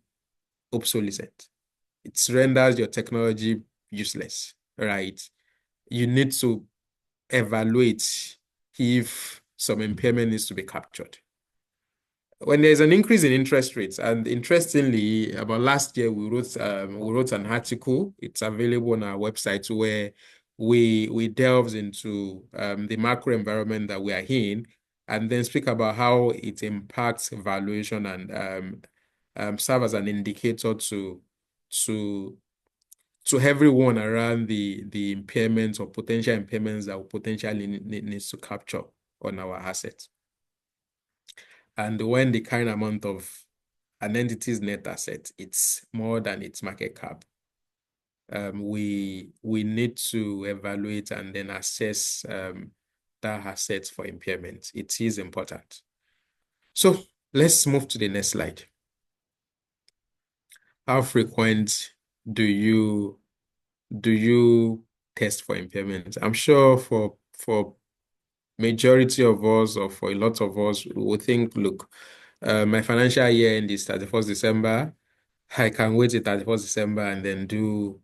obsolete. It renders your technology useless, right? You need to evaluate if some impairment needs to be captured. When there's an increase in interest rates, and interestingly, about last year we wrote an article. It's available on our website where we delve into the macro environment that we are in, and then speak about how it impacts valuation and serve as an indicator to everyone around the impairments or potential impairments that we potentially needs to capture on our assets. And when the current amount of an entity's net asset, it's more than its market cap, we need to evaluate and then assess that asset for impairment. It is important. So let's move to the next slide. How frequent do you test for impairment? I'm sure for majority of us, or for a lot of us, we will think, look, my financial year end is 31st December. I can wait till 31st December and then do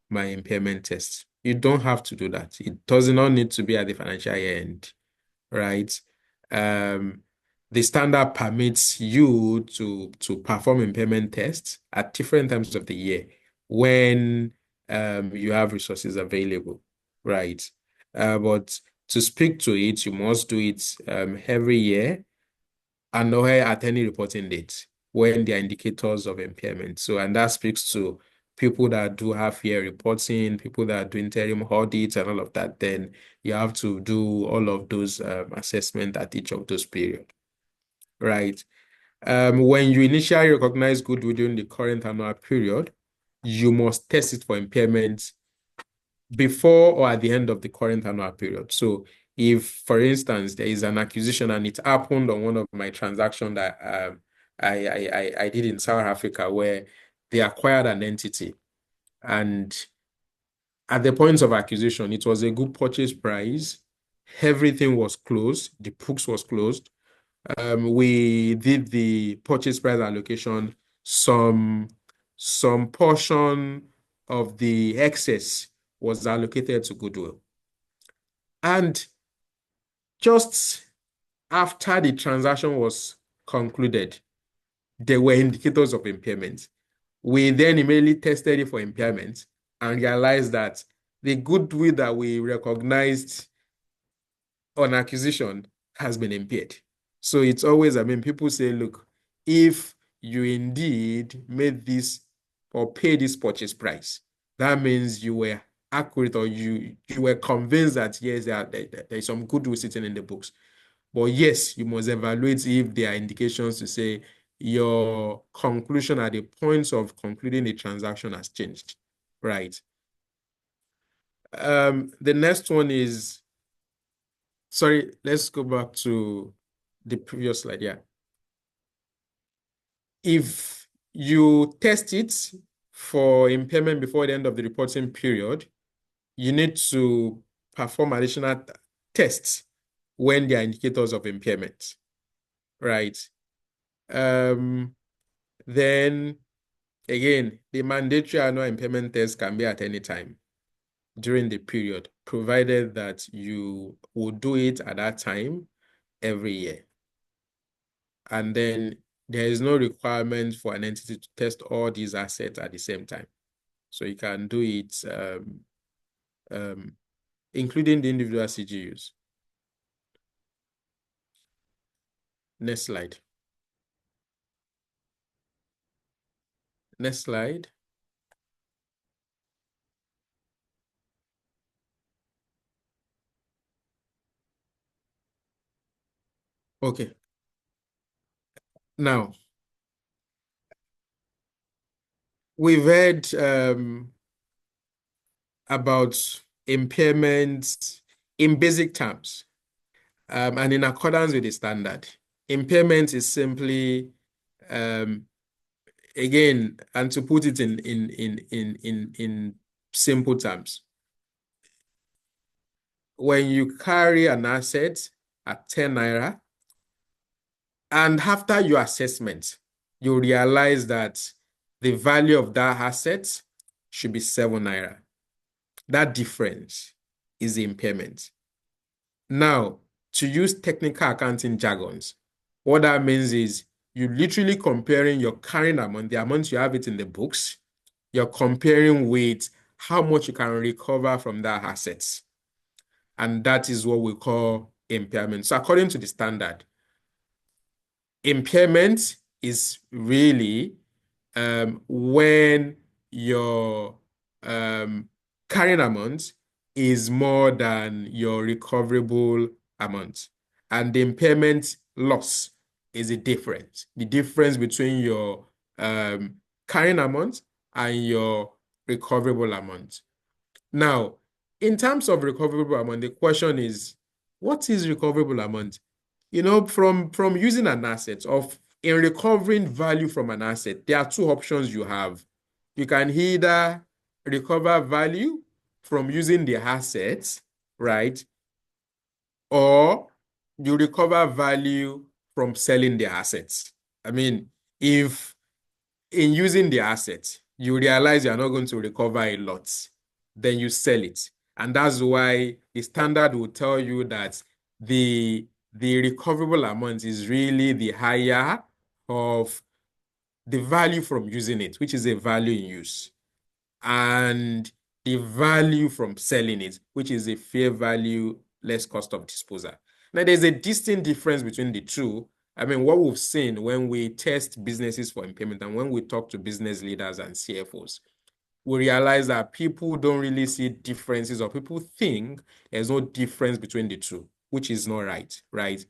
my impairment test. You don't have to do that. It does not need to be at the financial year end, right? The standard permits you to perform impairment tests at different times of the year when you have resources available, right? But to speak to it, you must do it every year and at any reporting date. when there are indicators of impairment. So, and that speaks to people that do half-year reporting, people that do interim audits and all of that. Then you have to do all of those assessment at each of those periods, right? When you initially recognize goodwill during the current annual period, you must test it for impairment before or at the end of the current annual period. So if, for instance, there is an acquisition and it happened on one of my transactions that I did in South Africa, where they acquired an entity, and at the point of acquisition, it was a good purchase price. Everything was closed. The books was closed. We did the purchase price allocation. Some portion of the excess was allocated to goodwill. And just after the transaction was concluded, there were indicators of impairment. We then immediately tested it for impairment and realized that the goodwill that we recognized on acquisition has been impaired. So it's always, I mean, people say, look, if you indeed made this or paid this purchase price, that means you were accurate, or you were convinced that yes, there is some goodwill sitting in the books. But yes, you must evaluate if there are indications to say your conclusion at the point of concluding the transaction has changed, right? The next one is, sorry, let's go back to the previous slide. Yeah. If you test it for impairment before the end of the reporting period, you need to perform additional tests when there are indicators of impairment, right? Then again, the mandatory annual impairment test can be at any time during the period, provided that you will do it at that time every year. And then there is no requirement for an entity to test all these assets at the same time. So you can do it, including the individual CGUs. Next slide. Next slide. Okay. Now, we've heard about impairments in basic terms, and in accordance with the standard. Impairment is simply, again, and to put it in simple terms, when you carry an asset at 10 naira, and after your assessment, you realize that the value of that asset should be 7 naira. That difference is the impairment. Now, to use technical accounting jargons, what that means is you're literally comparing your carrying amount, the amount you have it in the books, you're comparing with how much you can recover from that assets. And that is what we call impairment. So according to the standard, impairment is really when your carrying amount is more than your recoverable amount. And the impairment loss is the difference between your carrying amount and your recoverable amount. Now, in terms of recoverable amount, the question is, what is recoverable amount? You know, from using an asset, in recovering value from an asset, there are two options you have. You can either recover value from using the assets, right? Or you recover value from selling the assets. I mean, if in using the asset, you realize you're not going to recover a lot, then you sell it. And that's why the standard will tell you that the recoverable amount is really the higher of the value from using it, which is a value in use, and the value from selling it, which is a fair value less cost of disposal. Now, there's a distinct difference between the two, I mean, what we've seen when we test businesses for impairment and when we talk to business leaders and CFOs, we realize that people don't really see differences, or people think there's no difference between the two, which is not right, right?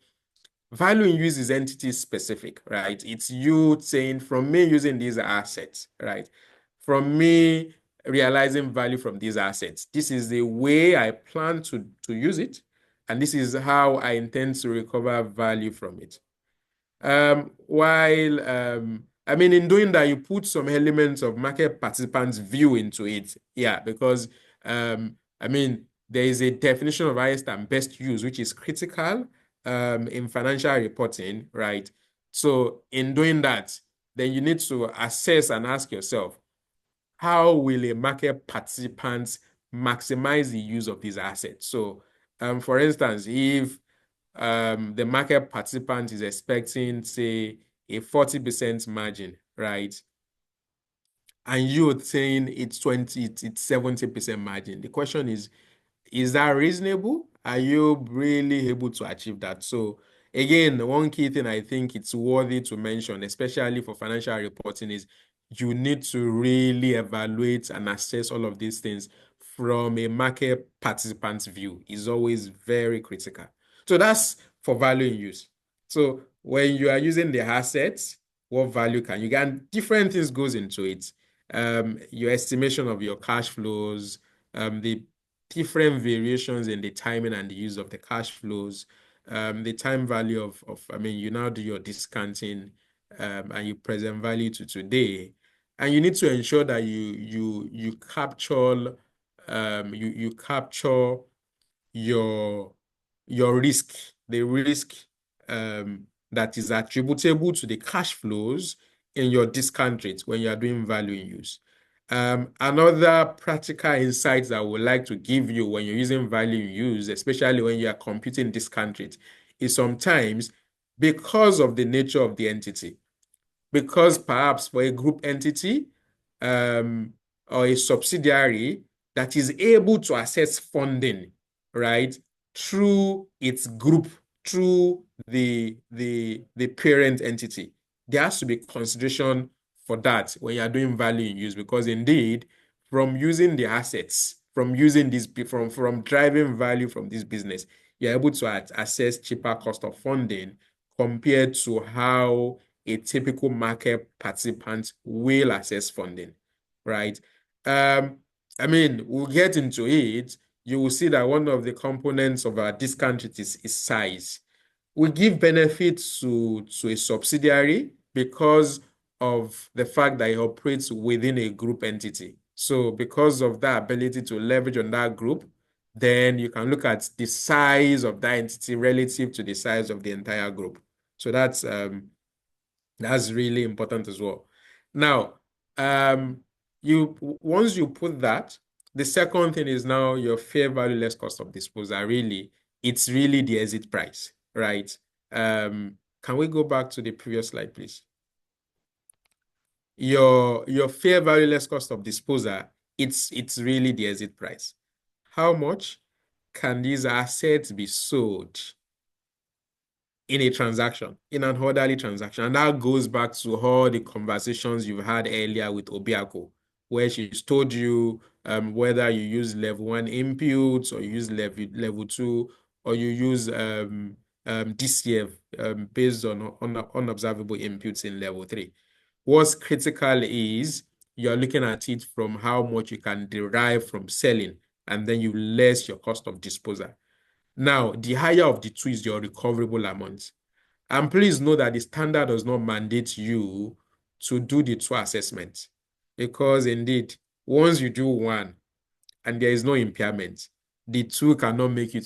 Value in use is entity specific, right? It's you saying, from me using these assets, right? From me realizing value from these assets, this is the way I plan to use it, and this is how I intend to recover value from it. I mean, in doing that, you put some elements of market participants' view into it. Yeah, because I mean, there is a definition of highest and best use, which is critical in financial reporting, right? So in doing that, then you need to assess and ask yourself, how will a market participant maximize the use of these assets? So, for instance, if the market participant is expecting, say, a 40% margin, right? And you're saying it's 70% margin. The question is that reasonable? Are you really able to achieve that? So again, one key thing I think it's worthy to mention, especially for financial reporting, is you need to really evaluate and assess all of these things from a market participant's view. Is always very critical. So that's for value in use. So when you are using the assets, what value can you get? And different things goes into it. Your estimation of your cash flows, the different variations in the timing and the use of the cash flows, the time value I mean, you now do your discounting, and you present value to today, and you need to ensure that you capture you capture your risk, the risk that is attributable to the cash flows in your discount rate when you are doing value in use. Another practical insight that I would like to give you when you're using value in use, especially when you are computing discount rate, is sometimes because of the nature of the entity, because perhaps for a group entity or a subsidiary that is able to access funding, right, through its group, through the parent entity, there has to be consideration for that when you're doing value in use, because indeed, from using the assets, from using this, from driving value from this business, you're able to access cheaper cost of funding compared to how a typical market participant will access funding, right? I mean, we'll get into it. You will see that one of the components of our discount rate is size. We give benefits to a subsidiary because of the fact that it operates within a group entity. So because of that ability to leverage on that group, then you can look at the size of that entity relative to the size of the entire group. So that's really important as well. Now, once you put that, the second thing is now your fair value less cost of disposal. Really, it's really the exit price, right? Can we go back to the previous slide, please? Your fair value less cost of disposal, it's really the exit price. How much can these assets be sold in a transaction, in an orderly transaction? And that goes back to all the conversations you've had earlier with Obiako, where she's told you whether you use level 1 inputs or you use level 2 or you use DCF based on unobservable inputs in level 3. What's critical is you're looking at it from how much you can derive from selling, and then you less your cost of disposal. Now, the higher of the two is your recoverable amount. And please know that the standard does not mandate you to do the two assessments, because indeed, once you do one and there is no impairment, the two cannot make you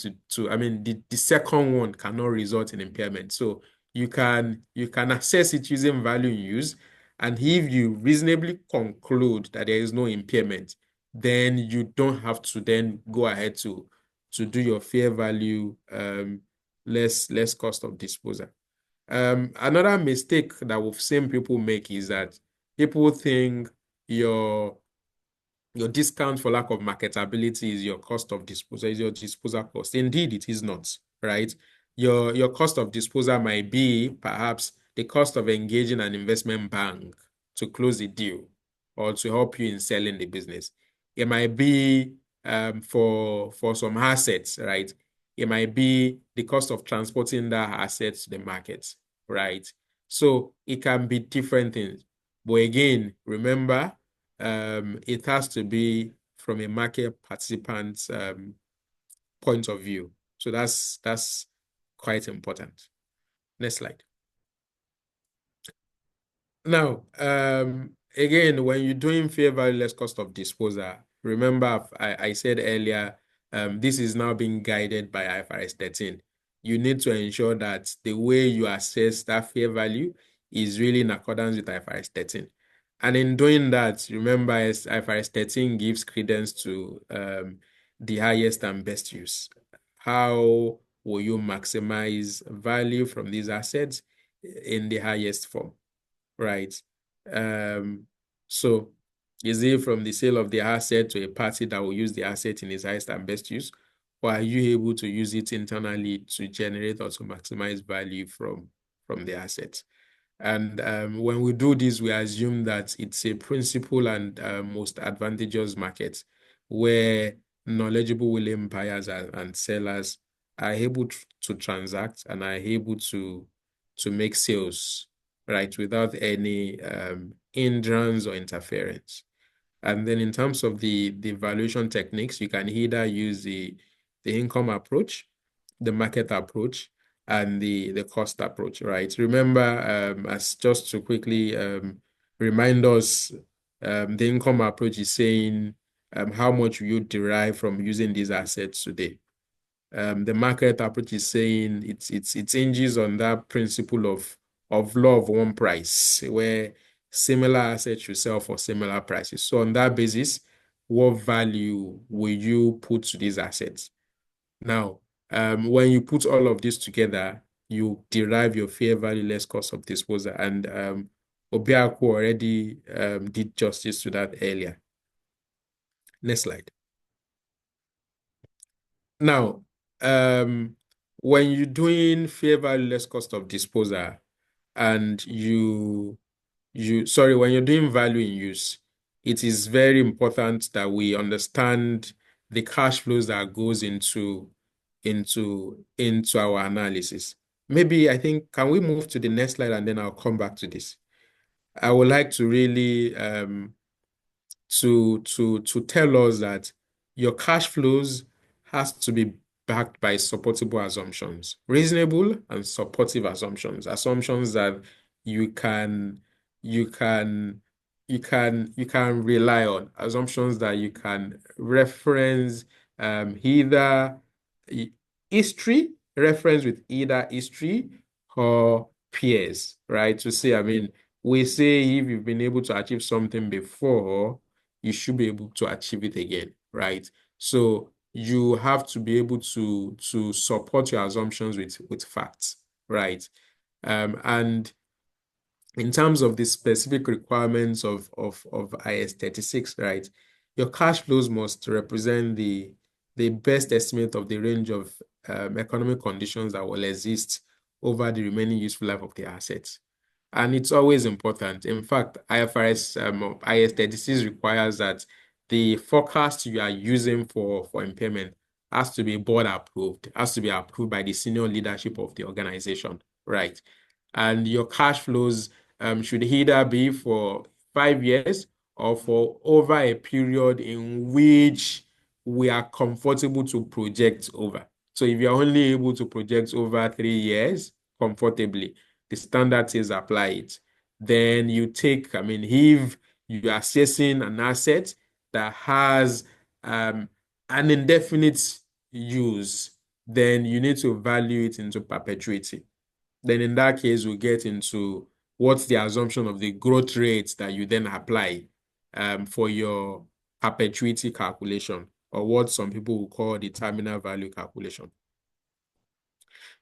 I mean, the second one cannot result in impairment. So you can assess it using value in use, and if you reasonably conclude that there is no impairment, then you don't have to then go ahead to do your fair value less cost of disposal. Another mistake that we've seen people make is that people think your discount for lack of marketability is your cost of disposal, is your disposal cost. Indeed, it is not, right? Your cost of disposal might be perhaps the cost of engaging an investment bank to close the deal or to help you in selling the business. It might be for some assets, right? It might be the cost of transporting that asset to the market, right? So it can be different things. But again, remember, it has to be from a market participant's point of view. So that's quite important. Next slide. Now, again, when you're doing fair value less cost of disposal, remember I said earlier, this is now being guided by IFRS 13. You need to ensure that the way you assess that fair value is really in accordance with IFRS 13. And in doing that, remember, IFRS 13 gives credence to the highest and best use. How will you maximize value from these assets in the highest form? Right. So is it from the sale of the asset to a party that will use the asset in its highest and best use? Or are you able to use it internally to generate or to maximize value from the asset? And when we do this, we assume that it's a principal and most advantageous market where knowledgeable willing buyers and sellers are able to transact and are able to make sales, right, without any hindrance or interference. And then in terms of the valuation techniques, you can either use the income approach, the market approach, and the cost approach, right? Remember, as just to quickly remind us, the income approach is saying how much you derive from using these assets today. The market approach is saying it hinges on that principle of law of one price, where similar assets should sell for similar prices. So on that basis, what value will you put to these assets? Now, when you put all of this together, you derive your fair value less cost of disposal. And Obiaku already did justice to that earlier. Next slide. Now, when you're doing fair value less cost of disposal and when you're doing value in use, it is very important that we understand the cash flows that goes into our analysis. Maybe I think, can we move to the next slide and then I'll come back to this? I would like to really to tell us that your cash flows has to be backed by supportable assumptions, reasonable and supportive assumptions that you can rely on, assumptions that you can reference either history, reference with either history or peers, right? To say, I mean, we say if you've been able to achieve something before, you should be able to achieve it again, right? So you have to be able to support your assumptions with facts, right? And in terms of the specific requirements of IS 36, right? Your cash flows must represent the best estimate of the range of economic conditions that will exist over the remaining useful life of the assets. And it's always important. In fact, IS 36 requires that the forecast you are using for impairment has to be board approved, has to be approved by the senior leadership of the organization, right? And your cash flows should either be for 5 years or for over a period in which we are comfortable to project over. So if you're only able to project over 3 years comfortably, the standard says apply it. Then you take, I mean, if you are assessing an asset that has an indefinite use, then you need to value it into perpetuity. Then in that case, we get into what's the assumption of the growth rate that you then apply for your perpetuity calculation, or what some people will call the terminal value calculation.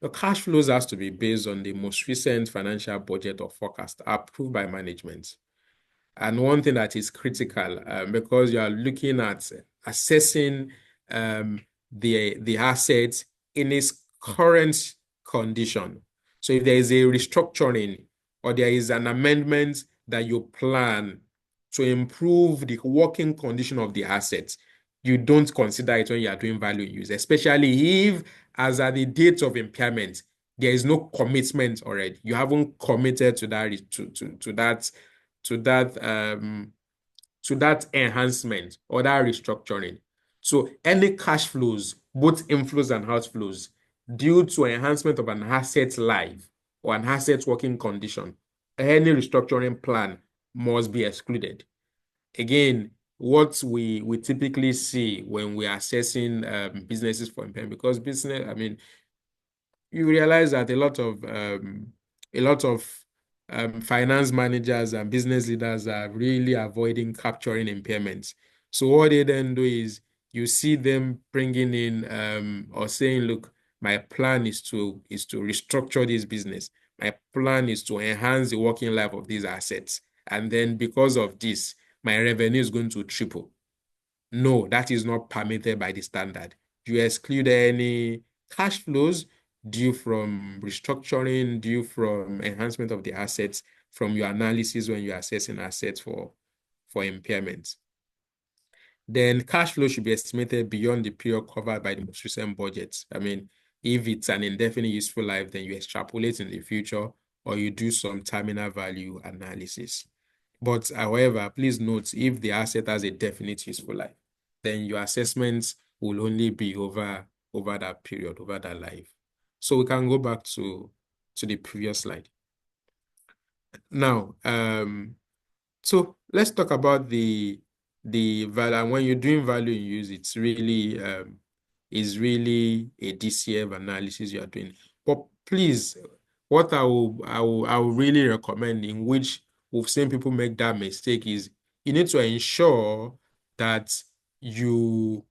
The cash flows has to be based on the most recent financial budget or forecast approved by management. And one thing that is critical, because you are looking at assessing the assets in its current condition. So if there is a restructuring or there is an amendment that you plan to improve the working condition of the assets, you don't consider it when you are doing value in use, especially if, as at the date of impairment, there is no commitment already. You haven't committed to that enhancement or that restructuring. So any cash flows, both inflows and outflows, due to enhancement of an asset life or an asset working condition, any restructuring plan must be excluded. Again, what we typically see when we are assessing businesses for impairment, because business, I mean, you realize that a lot of finance managers and business leaders are really avoiding capturing impairments. So what they then do is you see them bringing in or saying, look, my plan is to restructure this business. My plan is to enhance the working life of these assets. And then because of this, my revenue is going to triple. No, that is not permitted by the standard. You exclude any cash flows due from restructuring, due from enhancement of the assets from your analysis when you're assessing assets for impairment. Then cash flow should be estimated beyond the period covered by the most recent budget. I mean, if it's an indefinite useful life, then you extrapolate in the future or you do some terminal value analysis. But however, please note, if the asset has a definite useful life, then your assessments will only be over that period, over that life. So we can go back to the previous slide. Now, so let's talk about the value. And when you're doing value in use, it's really is really a DCF analysis you are doing. But please, what I will really recommend, in which we've seen people make that mistake, is you need to ensure that you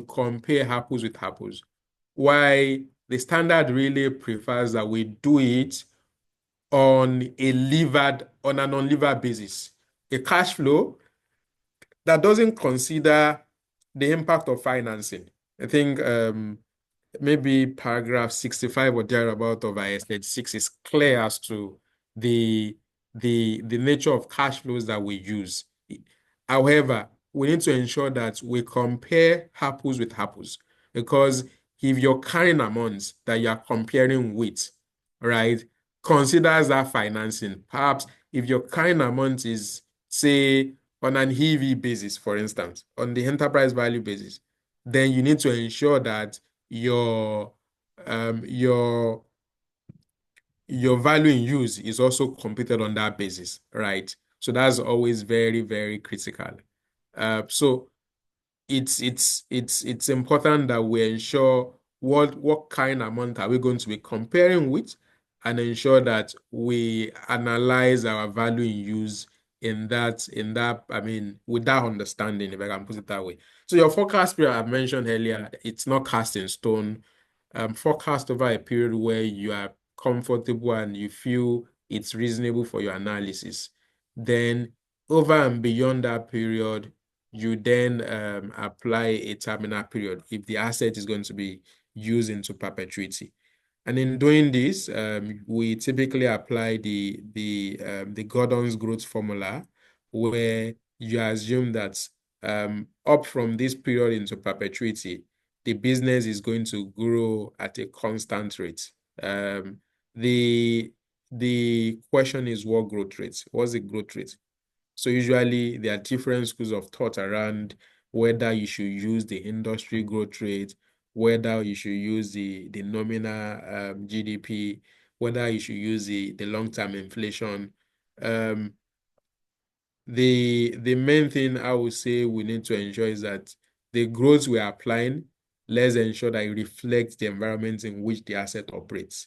compare apples with apples. Why the standard really prefers that we do it on an unlevered basis, a cash flow that doesn't consider the impact of financing. I think maybe paragraph 65 or thereabout of IS 36 is clear as to the nature of cash flows that we use. However, we need to ensure that we compare apples with apples, because if your carrying amounts that you are comparing with, right, considers that financing, perhaps if your carrying amount is, say, on an EV basis, for instance, on the enterprise value basis, then you need to ensure that your value in use is also computed on that basis, right? So that's always very, very critical. So it's important that we ensure what kind of amount are we going to be comparing with, and ensure that we analyze our value in use in that, I mean, with that understanding, if I can put it that way. So your forecast period I mentioned earlier, it's not cast in stone. Forecast over a period where you are comfortable and you feel it's reasonable for your analysis. Then over and beyond that period, you then apply a terminal period if the asset is going to be used into perpetuity. And in doing this, we typically apply the Gordon's growth formula, where you assume that up from this period into perpetuity, the business is going to grow at a constant rate. The question is, what growth rate? What's the growth rate? So usually there are different schools of thought around whether you should use the industry growth rate, whether you should use the nominal GDP, whether you should use the long-term inflation. The main thing I would say we need to ensure is that the growth we are applying, let's ensure that it reflects the environment in which the asset operates,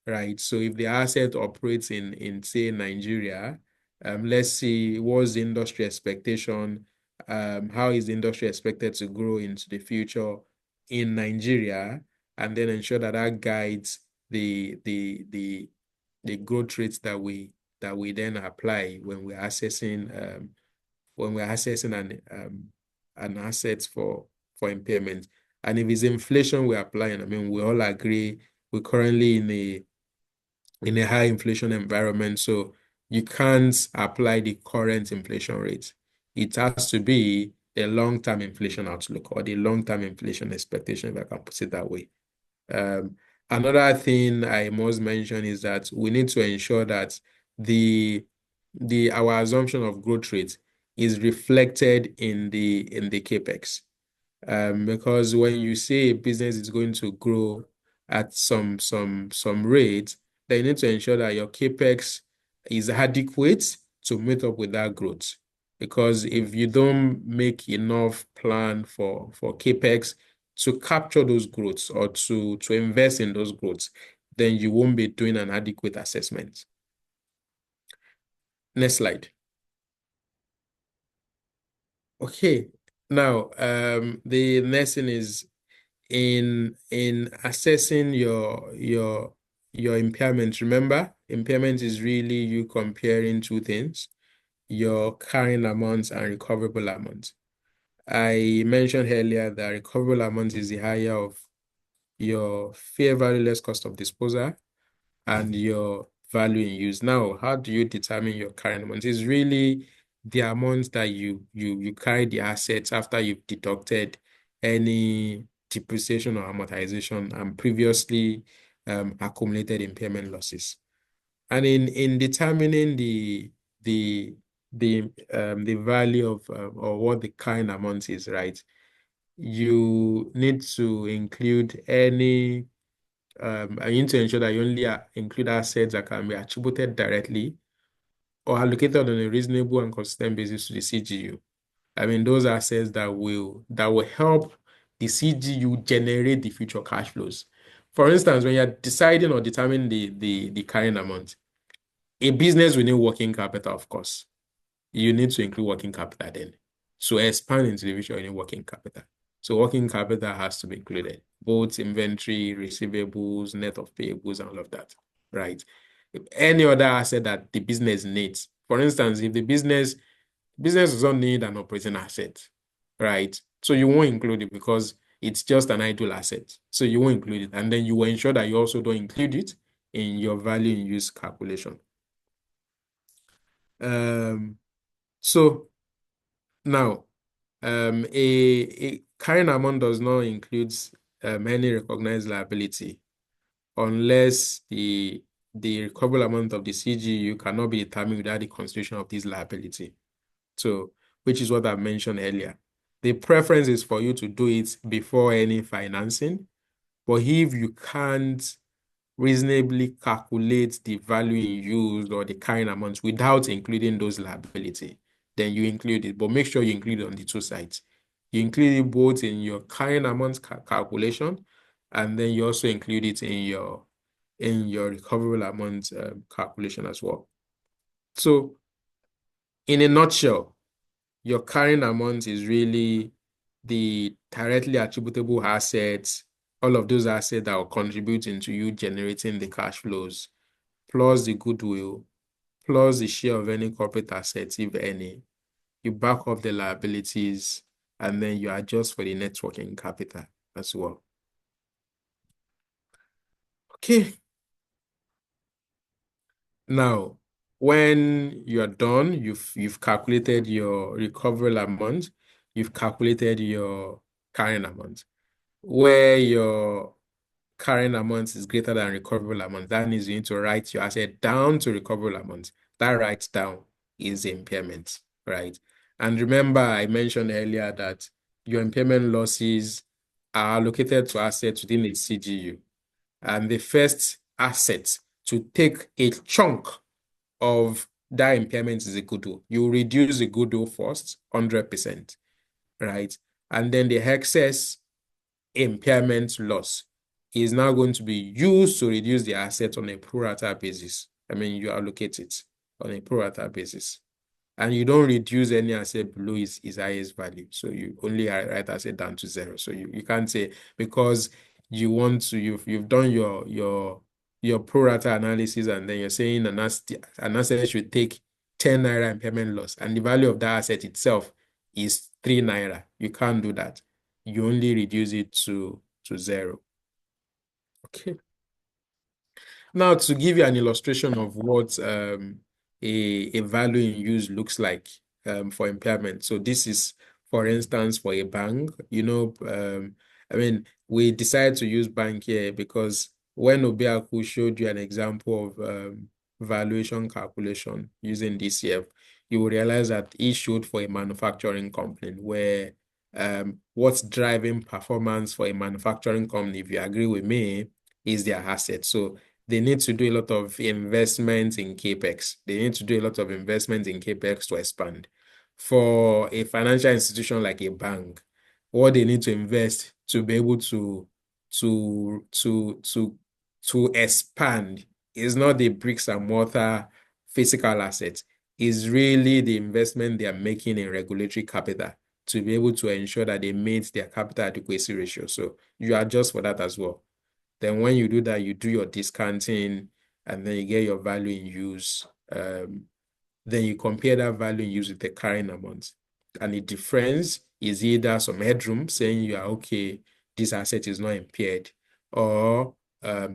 right? So if the asset operates in say Nigeria, let's see what's the industry expectation, how is the industry expected to grow into the future in Nigeria, and then ensure that that guides the growth rates that we then apply when we're assessing an asset for impairment. And if it's inflation we're applying, I mean, we all agree we're currently in a high inflation environment, so you can't apply the current inflation rate. It has to be a long-term inflation outlook or the long-term inflation expectation, if I can put it that way. Another thing I must mention is that we need to ensure that our assumption of growth rate is reflected in the capex. Because when you say a business is going to grow at some rate, then you need to ensure that your capex is adequate to meet up with that growth. Because if you don't make enough plan for capex to capture those growths or to invest in those growths, then you won't be doing an adequate assessment. Next slide. Okay, now the next thing is in assessing your impairment. Remember, impairment is really you comparing two things, your carrying amount and recoverable amount. I mentioned earlier that recoverable amount is the higher of your fair value less cost of disposal and your value in use. Now, how do you determine your carrying amount? It's really the amount that you carry the assets after you've deducted any depreciation or amortization and previously accumulated impairment losses. And in determining the value of or what the carrying amount is, right? You need to include any I need to ensure that you only include assets that can be attributed directly or allocated on a reasonable and consistent basis to the CGU. I mean, those assets that will help the CGU generate the future cash flows. For instance, when you're deciding or determining the carrying amount, a business will need working capital, of course. You need to include working capital then. So expand into the future, you need working capital. So working capital has to be included, both inventory, receivables, net of payables, and all of that, right? Any other asset that the business needs. For instance, if the business does not need an operating asset, right? So you won't include it because it's just an idle asset. So you won't include it. And then you will ensure that you also don't include it in your value in use calculation. So now, a carrying amount does not include any recognized liability unless the recoverable amount of the CGU cannot be determined without the constitution of this liability. So, which is what I mentioned earlier. The preference is for you to do it before any financing, but if you can't reasonably calculate the value in use or the carrying amount without including those liability, then you include it. But make sure you include it on the two sides. You include it both in your carrying amount calculation, and then you also include it in your recoverable amount calculation as well. So, in a nutshell, your carrying amount is really the directly attributable assets, all of those assets that are contributing to you generating the cash flows, plus the goodwill, plus the share of any corporate assets, if any. You back up the liabilities, and then you adjust for the net working capital as well. Okay. Now, when you're done, you've calculated your recoverable amount, you've calculated your carrying amount. Where your carrying amount is greater than recoverable amount, that means you need to write your asset down to recoverable amount. That write down is impairment, right? And remember, I mentioned earlier that your impairment losses are allocated to assets within its CGU. And the first asset to take a chunk of that impairment is a goodwill. You reduce the goodwill first, 100%, right? And then the excess impairment loss is now going to be used to reduce the asset on a pro rata basis. I mean, you allocate it on a pro rata basis. And you don't reduce any asset below its highest value. So you only write asset down to zero. So you can't say because you want to, you've done your pro rata analysis and then you're saying an asset should take 10 naira impairment loss and the value of that asset itself is 3 naira. You can't do that. you only reduce it to 0. Okay. Now, to give you an illustration of what a value in use looks like for impairment. So this is, for instance, for a bank, I mean, we decided to use bank here because when Obiaku showed you an example of valuation calculation using DCF, you will realize that he showed for a manufacturing company where what's driving performance for a manufacturing company, if you agree with me, is their asset. So they need to do a lot of investment in capex. They need to do a lot of investment in capex to expand. For a financial institution like a bank, what they need to invest to be able to to expand is not the bricks and mortar physical assets. Is really the investment they are making in regulatory capital to be able to ensure that they meet their capital adequacy ratio. So you adjust for that as well. Then when you do that, you do your discounting and then you get your value in use. Then you compare that value in use with the carrying amount. And the difference is either some headroom saying you are okay, this asset is not impaired, or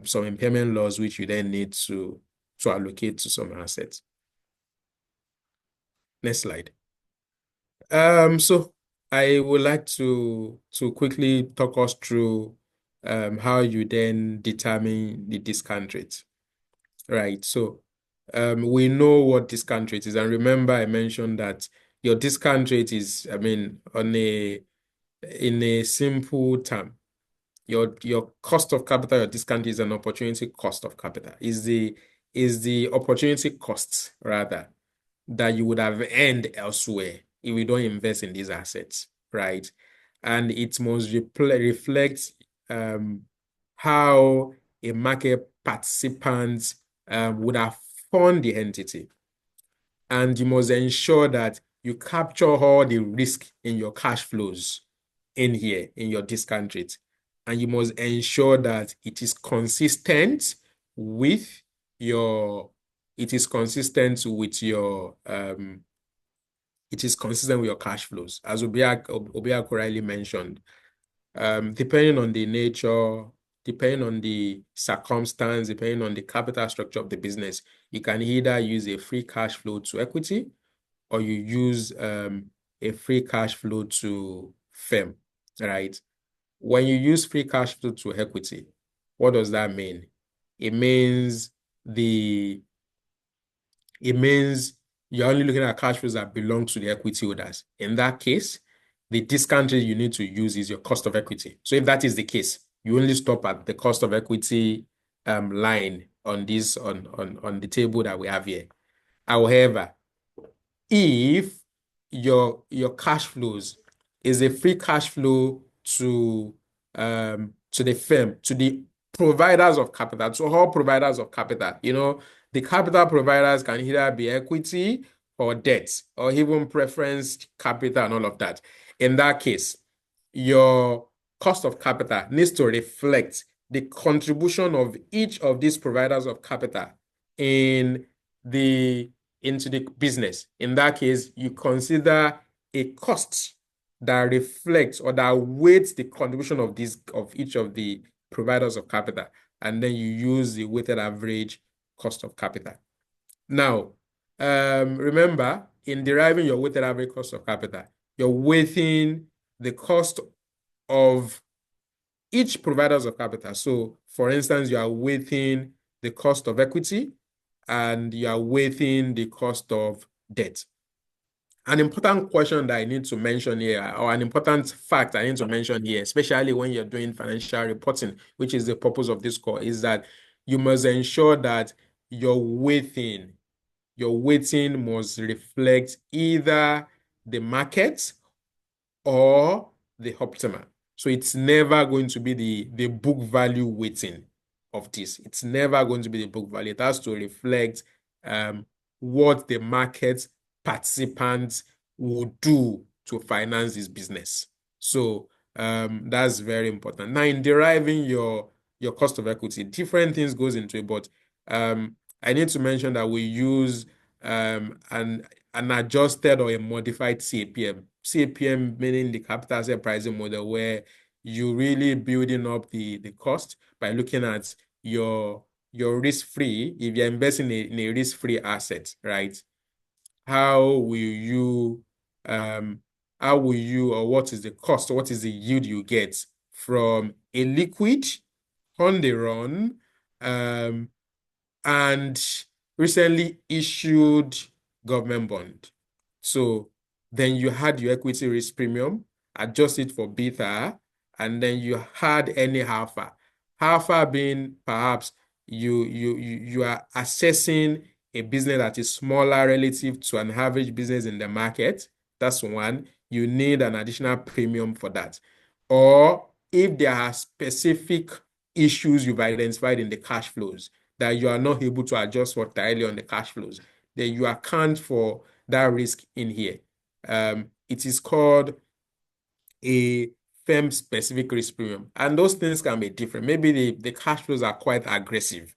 some impairment loss which you then need to allocate to some assets. Next slide. So I would like to quickly talk us through how you then determine the discount rate. Right. So we know what discount rate is. And remember, I mentioned that your discount rate is, I mean, in a simple term, your cost of capital, your discount is an opportunity cost of capital. Is the opportunity cost rather that you would have earned elsewhere if you don't invest in these assets, right? And it must reflect how a market participant would have fund the entity. And you must ensure that you capture all the risk in your cash flows in here, in your discount rate. And you must ensure that it is consistent with your cash flows. As Obiak correctly mentioned, depending on the nature, depending on the circumstance, depending on the capital structure of the business, you can either use a free cash flow to equity or you use a free cash flow to firm, right? When you use free cash flow to equity, what does that mean? It means you're only looking at cash flows that belong to the equity holders. In that case, the discount rate you need to use is your cost of equity. So if that is the case, you only stop at the cost of equity line on the table that we have here. However, if your cash flows is a free cash flow to the firm, to the providers of capital, to all providers of capital, the capital providers can either be equity or debt or even preference capital and all of that. In that case, your cost of capital needs to reflect the contribution of each of these providers of capital into the business. In that case, you consider a cost that reflects or that weights the contribution of each of the providers of capital, and then you use the weighted average cost of capital. Now, remember, in deriving your weighted average cost of capital, you're weighting the cost of each providers of capital. So, for instance, you are weighting the cost of equity and you are weighting the cost of debt. An important question that I need to mention here, or an important fact I need to mention here, especially when you're doing financial reporting, which is the purpose of this call, is that you must ensure that your weighting must reflect either the market or the optimal. So it's never going to be the book value weighting of this. It's never going to be the book value. It has to reflect what the market participants will do to finance this business. So that's very important. Now, in deriving your cost of equity, different things goes into it, but I need to mention that we use an an adjusted or a modified CAPM. CAPM meaning the capital asset pricing model, where you really building up the cost by looking at your risk-free. If you're investing in a risk-free asset, right? How will you or what is the cost, or what is the yield you get from a liquid on the run and recently issued government bond? So then you had your equity risk premium, adjust it for beta, and then you had any alpha. Alpha being perhaps you are assessing a business that is smaller relative to an average business in the market. That's one. You need an additional premium for that. Or if there are specific issues you've identified in the cash flows that you are not able to adjust for entirely on the cash flows, then you account for that risk in here. It is called a firm-specific risk premium. And those things can be different. Maybe the cash flows are quite aggressive.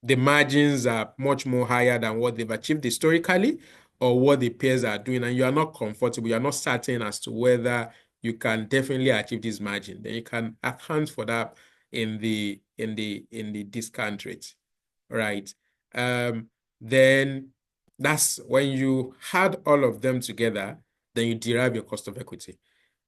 The margins are much more higher than what they've achieved historically or what the peers are doing, and you are not comfortable, you are not certain as to whether you can definitely achieve this margin. Then you can account for that in the discount rate, right? Then that's when you add all of them together, then you derive your cost of equity.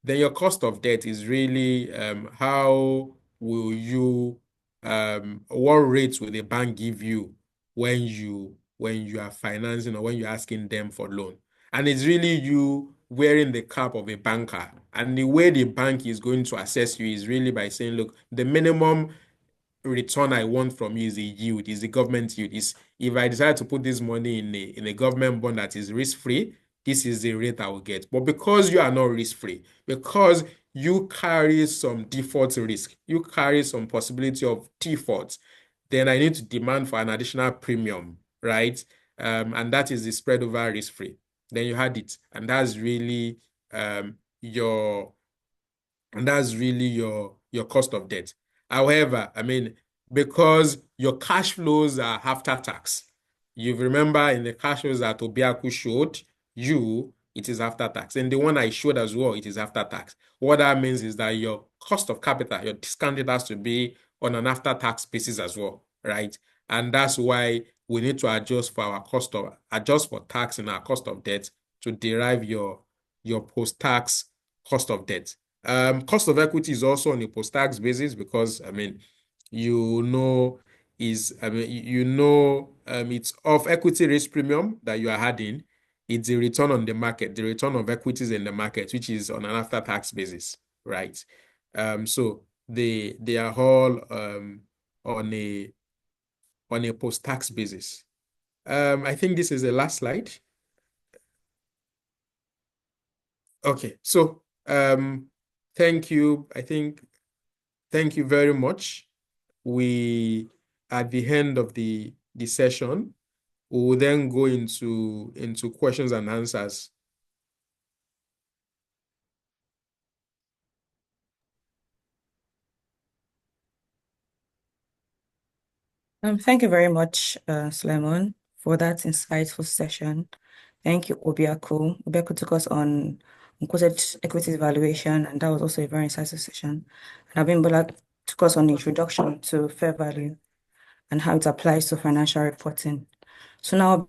Then your cost of debt is really how will you what rates will the bank give you when you are financing or when you're asking them for loan. And it's really you wearing the cap of a banker. And the way the bank is going to assess you is really by saying, look, the minimum return I want from you is a yield, is the government yield. Is if I decide to put this money in a government bond that is risk-free, this is the rate I will get. But because you are not risk-free, because you carry some default risk, you carry some possibility of default, then I need to demand for an additional premium, right? And that is the spread over risk-free. Then you had it, and that's really your cost of debt. However, I mean, because your cash flows are after tax, you remember in the cash flows that Obiaku showed you, it is after tax. And the one I showed as well, it is after tax. What that means is that your cost of capital, your discount rate has to be on an after tax basis as well, right? And that's why we need to adjust for tax in our cost of debt to derive your post-tax cost of debt. Cost of equity is also on a post-tax basis because, I mean, it's of equity risk premium that you are adding. It's the return on the market, the return of equities in the market, which is on an after-tax basis, right? So they are all on a post-tax basis. I think this is the last slide. Okay, so thank you. Thank you very much. We, at the end of the session, we will then go into questions and answers. Thank you very much, Suleiman, for that insightful session. Thank you, Obiaku. Obiaku took us on unquoted equities valuation, and that was also a very insightful session. And Abimbola took us on the introduction to fair value and how it applies to financial reporting. So now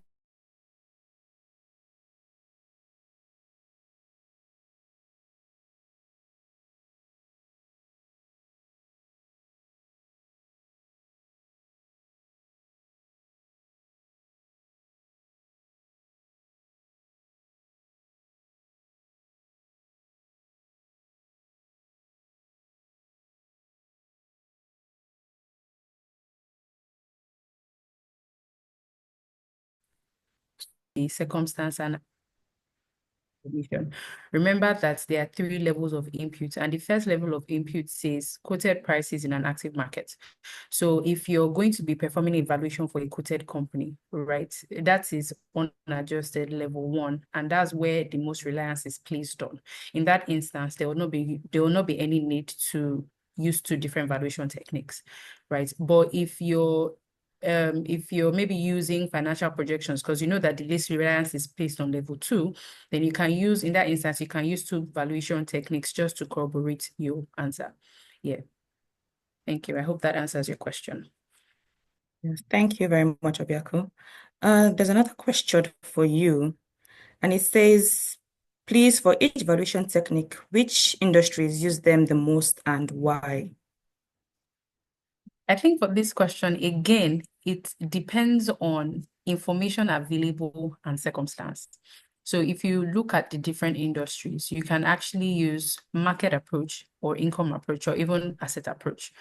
the circumstance and information. Remember that there are 3 levels of input, and the first level of input says quoted prices in an active market. So if you're going to be performing a valuation for a quoted company, right, that is unadjusted level 1, and that's where the most reliance is placed on. In that instance, there will not be any need to use 2 different valuation techniques, right? But if you're if you're maybe using financial projections, because you know that the least reliance is placed on level 2, then you can use, in that instance, you can use 2 valuation techniques just to corroborate your answer. Yeah. Thank you. I hope that answers your question. Yes, thank you very much, Obiako. There's another question for you, and it says, please, for each valuation technique, which industries use them the most and why? I think for this question, again, it depends on information available and circumstance. So if you look at the different industries, you can actually use market approach or income approach or even asset approach,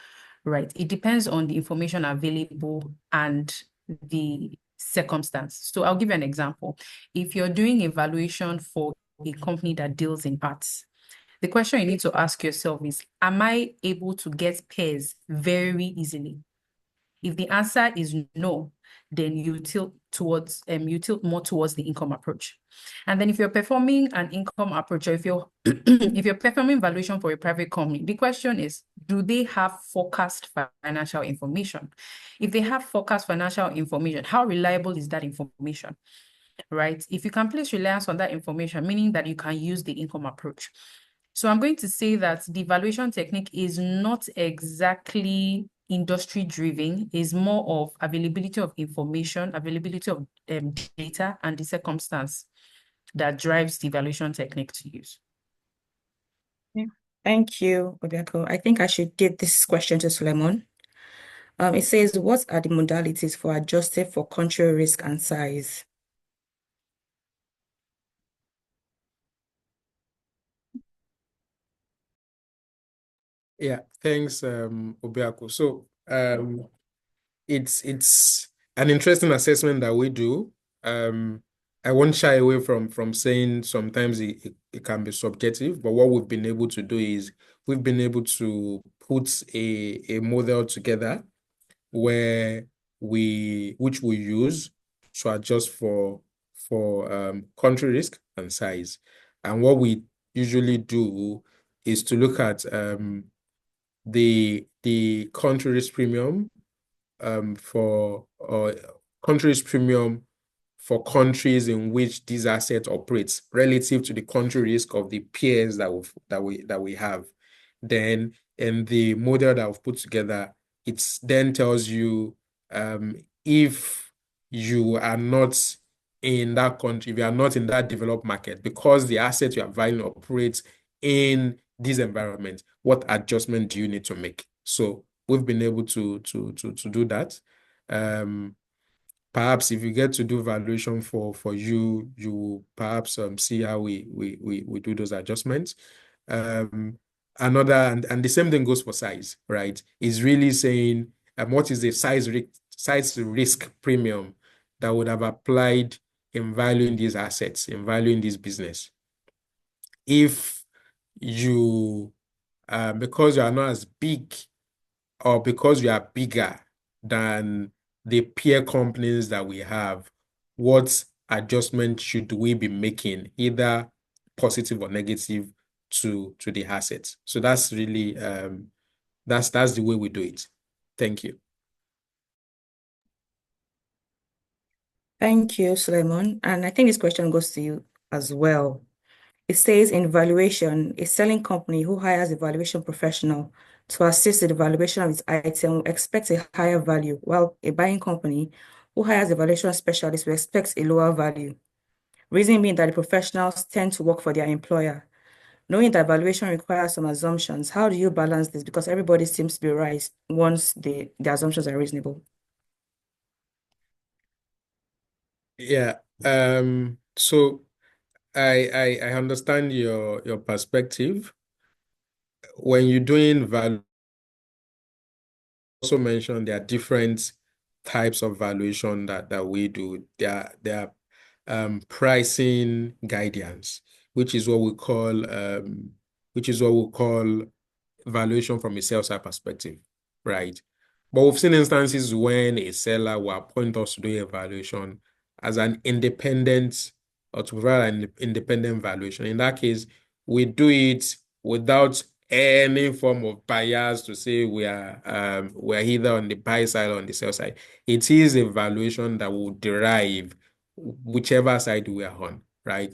right? It depends on the information available and the circumstance. So I'll give you an example. If you're doing evaluation for a company that deals in arts, the question you need to ask yourself is, am I able to get pairs very easily? If the answer is no, then you tilt more towards the income approach. And then if you're performing an income approach, or if you're if you're performing valuation for a private company, the question is, do they have forecast financial information? If they have forecast financial information, how reliable is that information? Right? If you can place reliance on that information, meaning that you can use the income approach. So I'm going to say that the evaluation technique is not exactly industry driven, is more of availability of information, availability of data, and the circumstance that drives the evaluation technique to use. Yeah. Thank you, Obiako. I think I should give this question to Suleiman. It says, what are the modalities for adjusting for country risk and size? Yeah, thanks, Obiako. So it's an interesting assessment that we do. I won't shy away from saying sometimes it can be subjective, but what we've been able to do is we've been able to put a model together which we use to adjust for country risk and size. And what we usually do is to look at the country risk premium for country risk premium for countries in which these assets operate relative to the country risk of the peers that we have. Then in the model that we've put together, it then tells you if you are not in that country, if you are not in that developed market, because the assets you are valuing operates in this environment, what adjustment do you need to make? So we've been able to do that. Perhaps if you get to do valuation for you, you will perhaps see how we do those adjustments. And the same thing goes for size, right? Is really saying what is the size risk premium that would have applied in valuing these assets, in valuing this business. If you because you are not as big or because you are bigger than the peer companies that we have, what adjustment should we be making, either positive or negative, to the assets? So that's really that's the way we do it. Thank you. Thank you, Suleiman. And I think this question goes to you as well. It says in valuation, a selling company who hires a valuation professional to assist in the valuation of its item will expect a higher value, while a buying company who hires a valuation specialist will expect a lower value. Reason being that the professionals tend to work for their employer. Knowing that valuation requires some assumptions, how do you balance this? Because everybody seems to be right once the assumptions are reasonable. Yeah. So I understand your perspective. When you're doing value, also mentioned there are different types of valuation that we do. There are pricing guidance, which is what we call valuation from a sales side perspective, right? But we've seen instances when a seller will appoint us to do a valuation as an independent or to provide an independent valuation. In that case, we do it without any form of bias to say we're either on the buy side or on the sell side. It is a valuation that will derive whichever side we are on, right?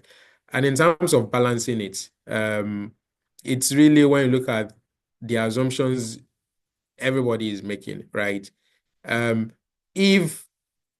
And in terms of balancing it, it's really when you look at the assumptions everybody is making, right? If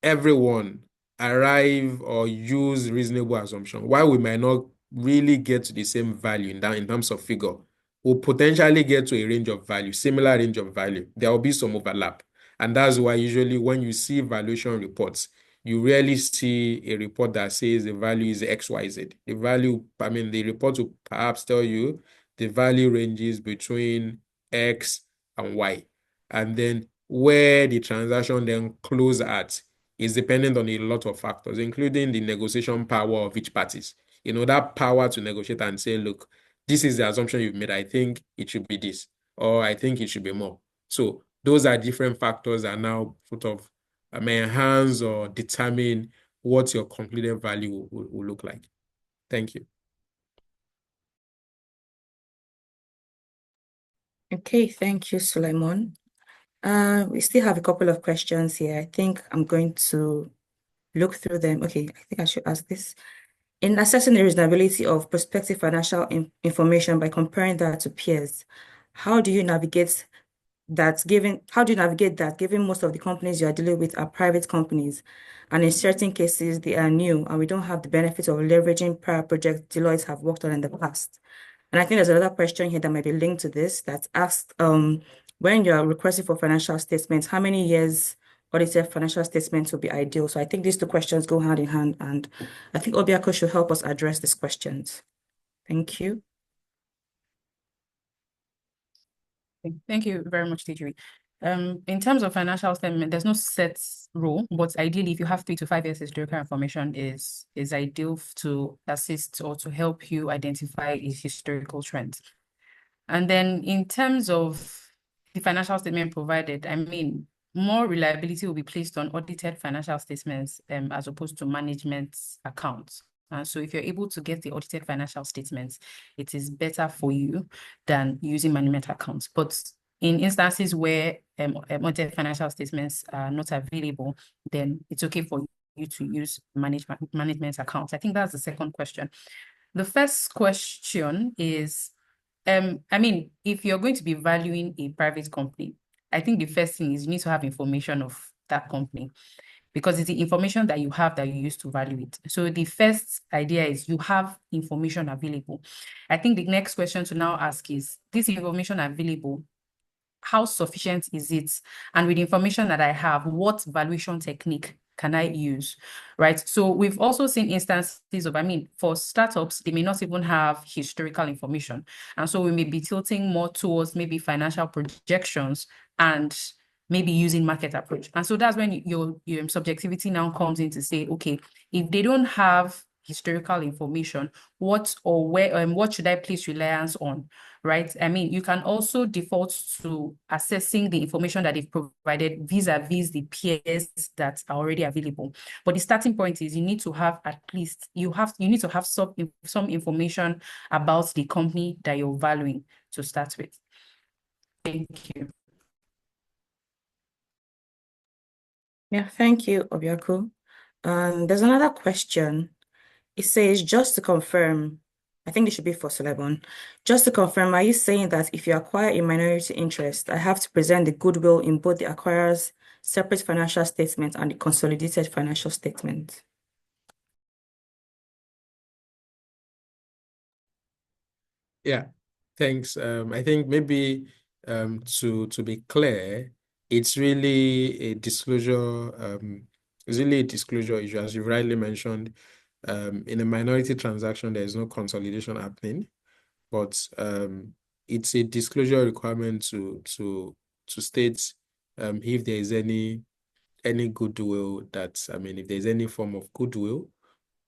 everyone arrive or use reasonable assumption, while we might not really get to the same value in terms of figure, we'll potentially get to a range of value, similar range of value. There will be some overlap. And that's why usually when you see valuation reports, you rarely see a report that says the value is XYZ. The report will perhaps tell you the value ranges between X and Y. And then where the transaction then close at is dependent on a lot of factors, including the negotiation power of each parties. That power to negotiate and say, look, this is the assumption you've made. I think it should be this, or I think it should be more. So those are different factors that now sort of enhance or determine what your completed value will look like. Thank you. Okay, thank you, Suleiman. We still have a couple of questions here. I think I'm going to look through them. Okay, I think I should ask this. In assessing the reasonability of prospective financial information by comparing that to peers, how do you navigate that given most of the companies you are dealing with are private companies, and in certain cases they are new and we don't have the benefit of leveraging prior projects Deloitte have worked on in the past? And I think there's another question here that might be linked to this that asks, when you're requesting for financial statements, how many years audited financial statements would be ideal? So I think these two questions go hand in hand, and I think Obiako should help us address these questions. Thank you. Thank you very much, Tijiri. In terms of financial statement, there's no set rule, but ideally, if you have 3 to 5 years historical information, is ideal to assist or to help you identify a historical trend. And then in terms of the financial statement provided, I mean, more reliability will be placed on audited financial statements as opposed to management accounts. So if you're able to get the audited financial statements, it is better for you than using management accounts. But in instances where audited financial statements are not available, then it's okay for you to use management accounts. I think that's the second question. The first question is, I mean, if you're going to be valuing a private company, I think the first thing is you need to have information of that company, because it's the information that you have that you use to value it. So the first idea is you have information available. I think the next question to now ask is, this information available, how sufficient is it? And with the information that I have, what valuation technique can I use, right? So we've also seen instances of, I mean, for startups, they may not even have historical information. And so we may be tilting more towards maybe financial projections and maybe using market approach. And so that's when your subjectivity now comes in to say, okay, if they don't have historical information, what should I place reliance on, right? I mean, you can also default to assessing the information that they've provided vis-a-vis the peers that are already available. But the starting point is you need to have you need to have some information about the company that you're valuing to start with. Thank you. Yeah, thank you, Obiako. There's another question. It says, just to confirm, I think this should be for Suleiman. Just to confirm, are you saying that if you acquire a minority interest, I have to present the goodwill in both the acquirer's separate financial statement and the consolidated financial statement? Yeah, thanks. I think maybe to be clear, it's really a disclosure, issue, as you rightly mentioned. In a minority transaction, there is no consolidation happening, but it's a disclosure requirement to state if there is any goodwill if there's any form of goodwill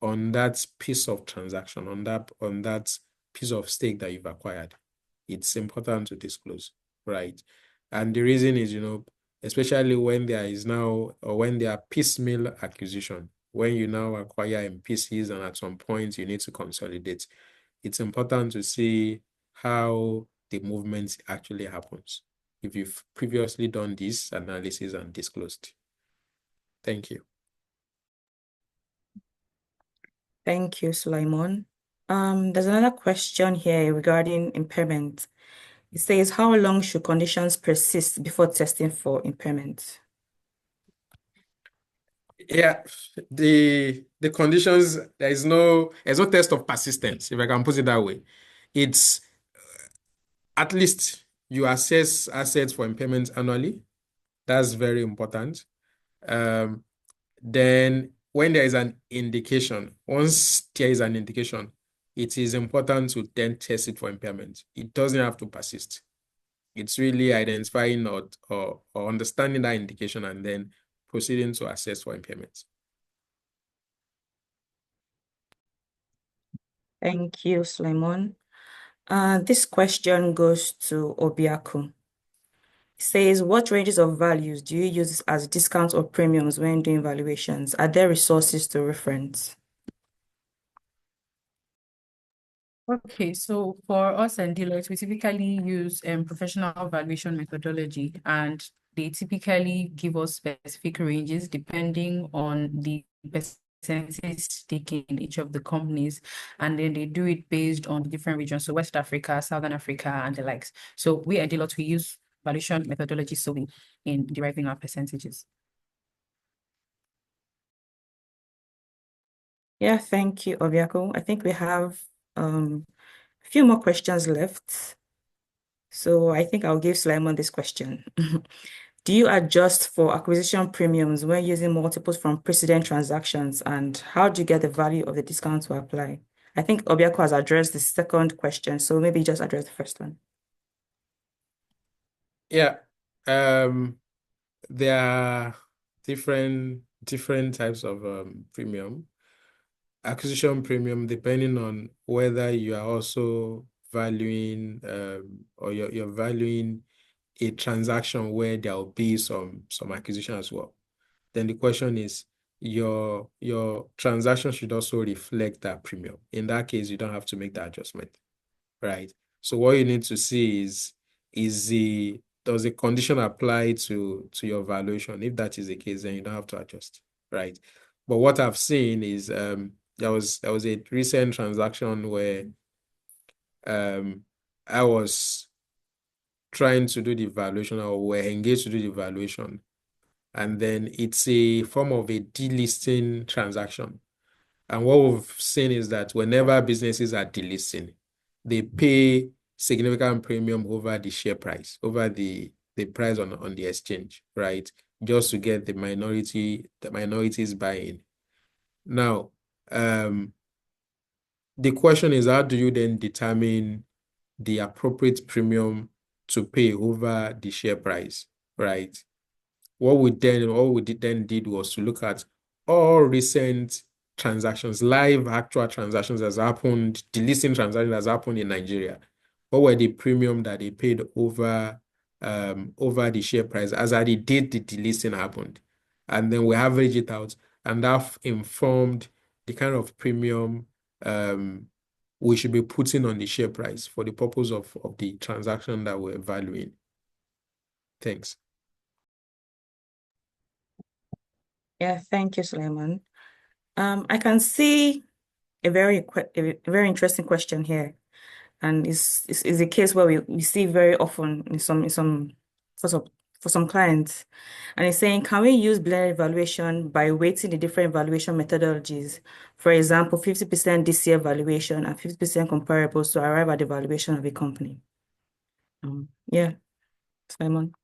on that piece of transaction, on that piece of stake that you've acquired. It's important to disclose, right? And the reason is, especially when there are piecemeal acquisition, when you now acquire in pieces and at some point you need to consolidate, it's important to see how the movement actually happens if you've previously done this analysis and disclosed. Thank you. Thank you, Sulaiman. There's another question here regarding impairment. It says, how long should conditions persist before testing for impairment? Yeah, the conditions, there's no test of persistence, if I can put it that way. It's at least you assess assets for impairment annually. That's very important. Then when there is an indication, once there is an indication, it is important to then test it for impairment. It doesn't have to persist. It's really identifying or understanding that indication and then proceeding to assess for impairment. Thank you, Sulaiman. This question goes to Obiaku. It says, what ranges of values do you use as discounts or premiums when doing valuations? Are there resources to reference? Okay, so for us and dealers, we typically use professional valuation methodology, and they typically give us specific ranges depending on the percentage stake in each of the companies, and then they do it based on the different regions, so West Africa, Southern Africa, and the likes. So we at Deloitte, we use valuation methodology solely in deriving our percentages. Yeah, thank you, Obiaku. I think we have a few more questions left. So I think I'll give Sulaiman this question. Do you adjust for acquisition premiums when using multiples from precedent transactions? And how do you get the value of the discount to apply? I think Obiaku has addressed the second question, so maybe just address the first one. Yeah. There are different types of premium. Acquisition premium, depending on whether you are also valuing or you're valuing a transaction where there will be some acquisition as well. Then the question is, your transaction should also reflect that premium. In that case, you don't have to make that adjustment, right? So what you need to see is does the condition apply to your valuation? If that is the case, then you don't have to adjust, right? But what I've seen is there was a recent transaction where I was trying to do the valuation, or were engaged to do the valuation, and then it's a form of a delisting transaction. And what we've seen is that whenever businesses are delisting, they pay significant premium over the share price, over the price on the exchange, right? Just to get the minorities buy-in. Now, the question is, how do you then determine the appropriate premium to pay over the share price, right? What we then did was to look at all recent transactions, live actual transactions that's happened, delisting transactions that's happened in Nigeria. What were the premium that they paid over the share price as at the date the delisting happened? And then we average it out, and that informed the kind of premium we should be putting on the share price for the purpose of the transaction that we're valuing. Thanks. Yeah, thank you, Sulaiman. I can see a very interesting question here, and it's a case where we see very often in some for some clients, and it's saying, can we use blended valuation by weighting the different valuation methodologies? For example, 50% DCF valuation and 50% comparables to arrive at the valuation of a company. Yeah, Simon.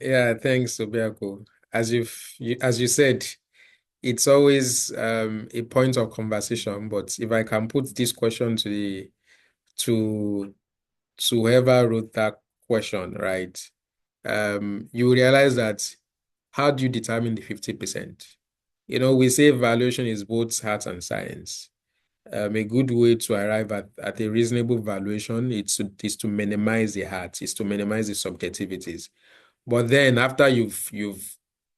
Yeah, thanks, Obiako. As you said, it's always a point of conversation. But if I can put this question to whoever wrote that question, right? You realize that, how do you determine the 50%? We say valuation is both art and science. A good way to arrive at a reasonable valuation is to minimize the art, is to minimize the subjectivities. But then after you've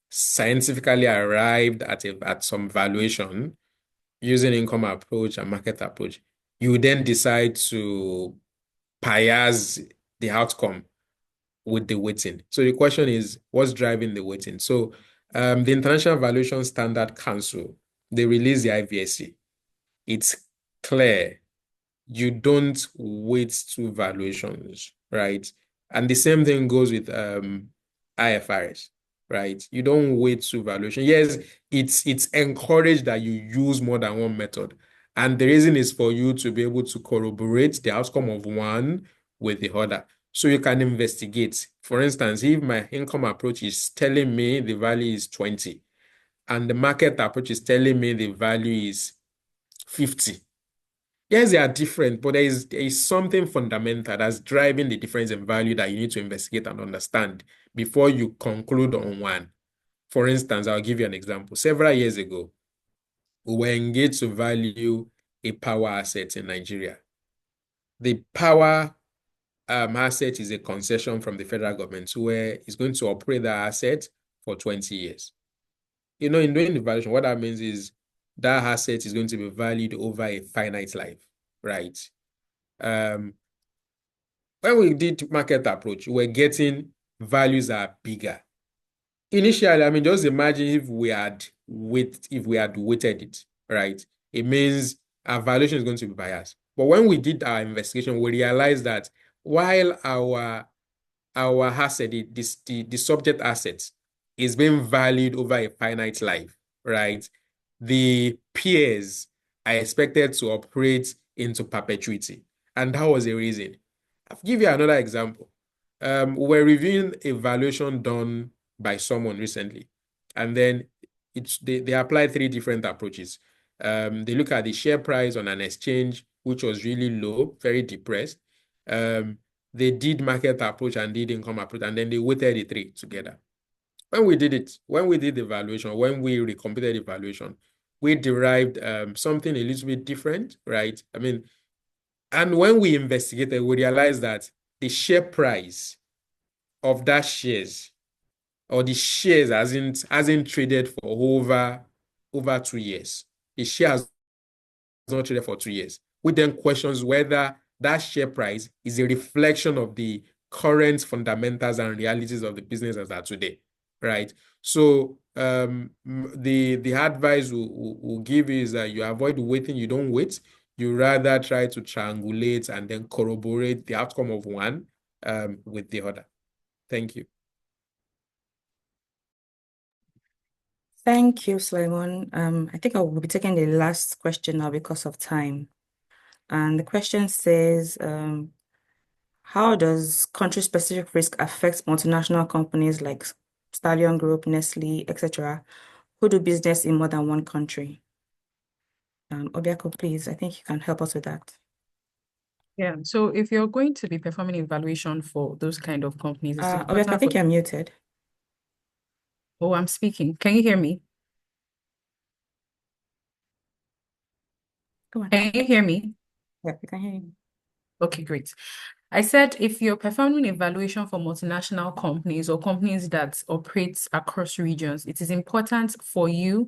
scientifically arrived at some valuation using income approach and market approach, you then decide to bias the outcome with the weighting. So the question is, what's driving the weighting? So the International Valuation Standard Council, they release the IVSC. It's clear you don't weight two valuations, right? And the same thing goes with IFRS, right? You don't weight two valuations. Yes, it's encouraged that you use more than one method. And the reason is for you to be able to corroborate the outcome of one with the other. So you can investigate. For instance, if my income approach is telling me the value is 20, and the market approach is telling me the value is 50. Yes, they are different, but there is something fundamental that's driving the difference in value that you need to investigate and understand before you conclude on one. For instance, I'll give you an example. Several years ago, we were engaged to value a power asset in Nigeria. The power asset is a concession from the federal government where it's going to operate the asset for 20 years. In doing the valuation, what that means is that asset is going to be valued over a finite life, right? When we did market approach, we're getting values that are bigger. Initially, just imagine if we had weighted it, right? It means our valuation is going to be biased. But when we did our investigation, we realized that while our asset, the subject asset, is being valued over a finite life, right? The peers are expected to operate into perpetuity. And that was a reason. I'll give you another example. We're reviewing a valuation done by someone recently, and then they apply three different approaches. They look at the share price on an exchange, which was really low, very depressed. They did market approach and did income approach, and then they weighted the three together. When we did the evaluation, when we recomputed the evaluation, we derived something a little bit different, right? And when we investigated, we realized that the share price of that shares, or the shares hasn't traded for over 2 years. The share has not traded for 2 years. We then questions whether that share price is a reflection of the current fundamentals and realities of the business as are today, right? So the advice we'll give you is that you avoid waiting, you don't wait. You rather try to triangulate and then corroborate the outcome of one with the other. Thank you. Thank you, Suleiman. I think I will be taking the last question now because of time. And the question says, how does country-specific risk affect multinational companies like Stallion Group, Nestle, etc., who do business in more than one country? Obiako, please, I think you can help us with that. Yeah, so if you're going to be performing evaluation for those kind of companies, it's Obiako, I important think for... you're muted. Oh, I'm speaking. Can you hear me? Go on. Can you hear me? Yeah, we can hear you. Okay, great. I said if you're performing evaluation for multinational companies or companies that operate across regions, it is important for you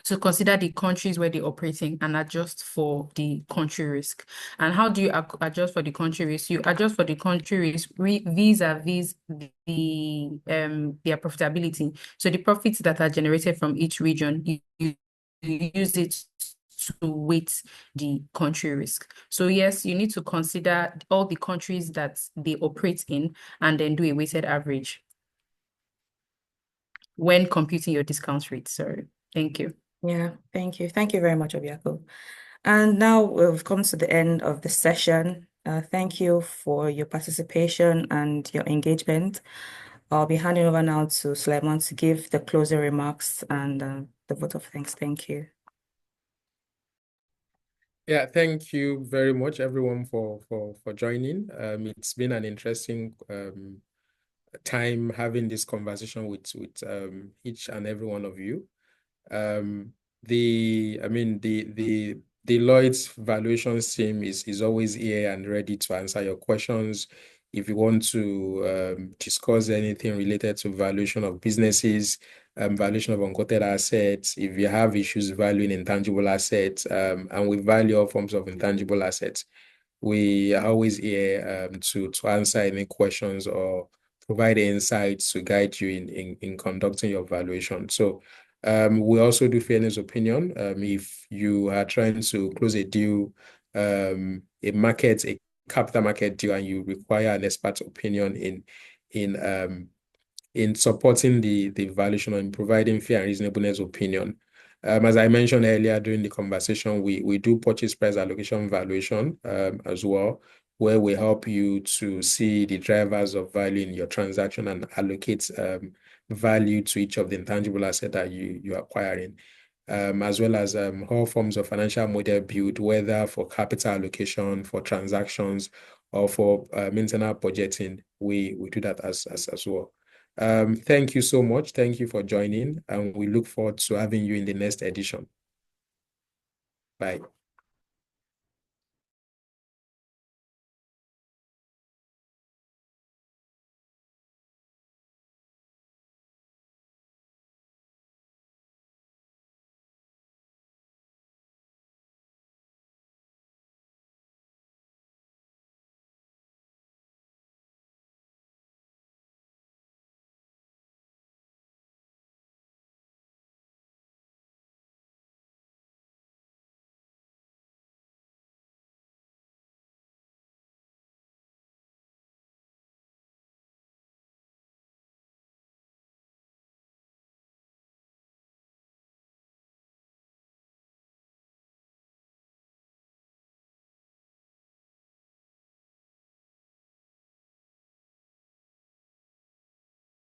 to consider the countries where they're operating and adjust for the country risk. And how do you adjust for the country risk? You adjust for the country risk vis-a-vis their profitability. So the profits that are generated from each region, you use it to weight the country risk. So yes, you need to consider all the countries that they operate in and then do a weighted average when computing your discount rate. Sorry. Thank you. Yeah, thank you. Thank you very much, Obiako. And now we've come to the end of the session. Thank you for your participation and your engagement. I'll be handing over now to Suleiman to give the closing remarks and the vote of thanks. Thank you. Yeah, thank you very much, everyone, for joining. It's been an interesting time having this conversation with each and every one of you. The Deloitte's valuation team is always here and ready to answer your questions. If you want to discuss anything related to valuation of businesses, valuation of unquoted assets, if you have issues valuing intangible assets, and we value all forms of intangible assets, We are always here to answer any questions or provide insights to guide you in conducting your valuation. So we also do fairness opinion. If you are trying to close a deal, a capital market deal, and you require an expert opinion in supporting the valuation and providing fair and reasonableness opinion. As I mentioned earlier during the conversation, we do purchase price allocation valuation as well, where we help you to see the drivers of value in your transaction and allocate value to each of the intangible assets that you're acquiring. As well as all forms of financial model build, whether for capital allocation, for transactions, or for internal budgeting, we do that as well. Thank you so much. Thank you for joining, and we look forward to having you in the next edition. Bye.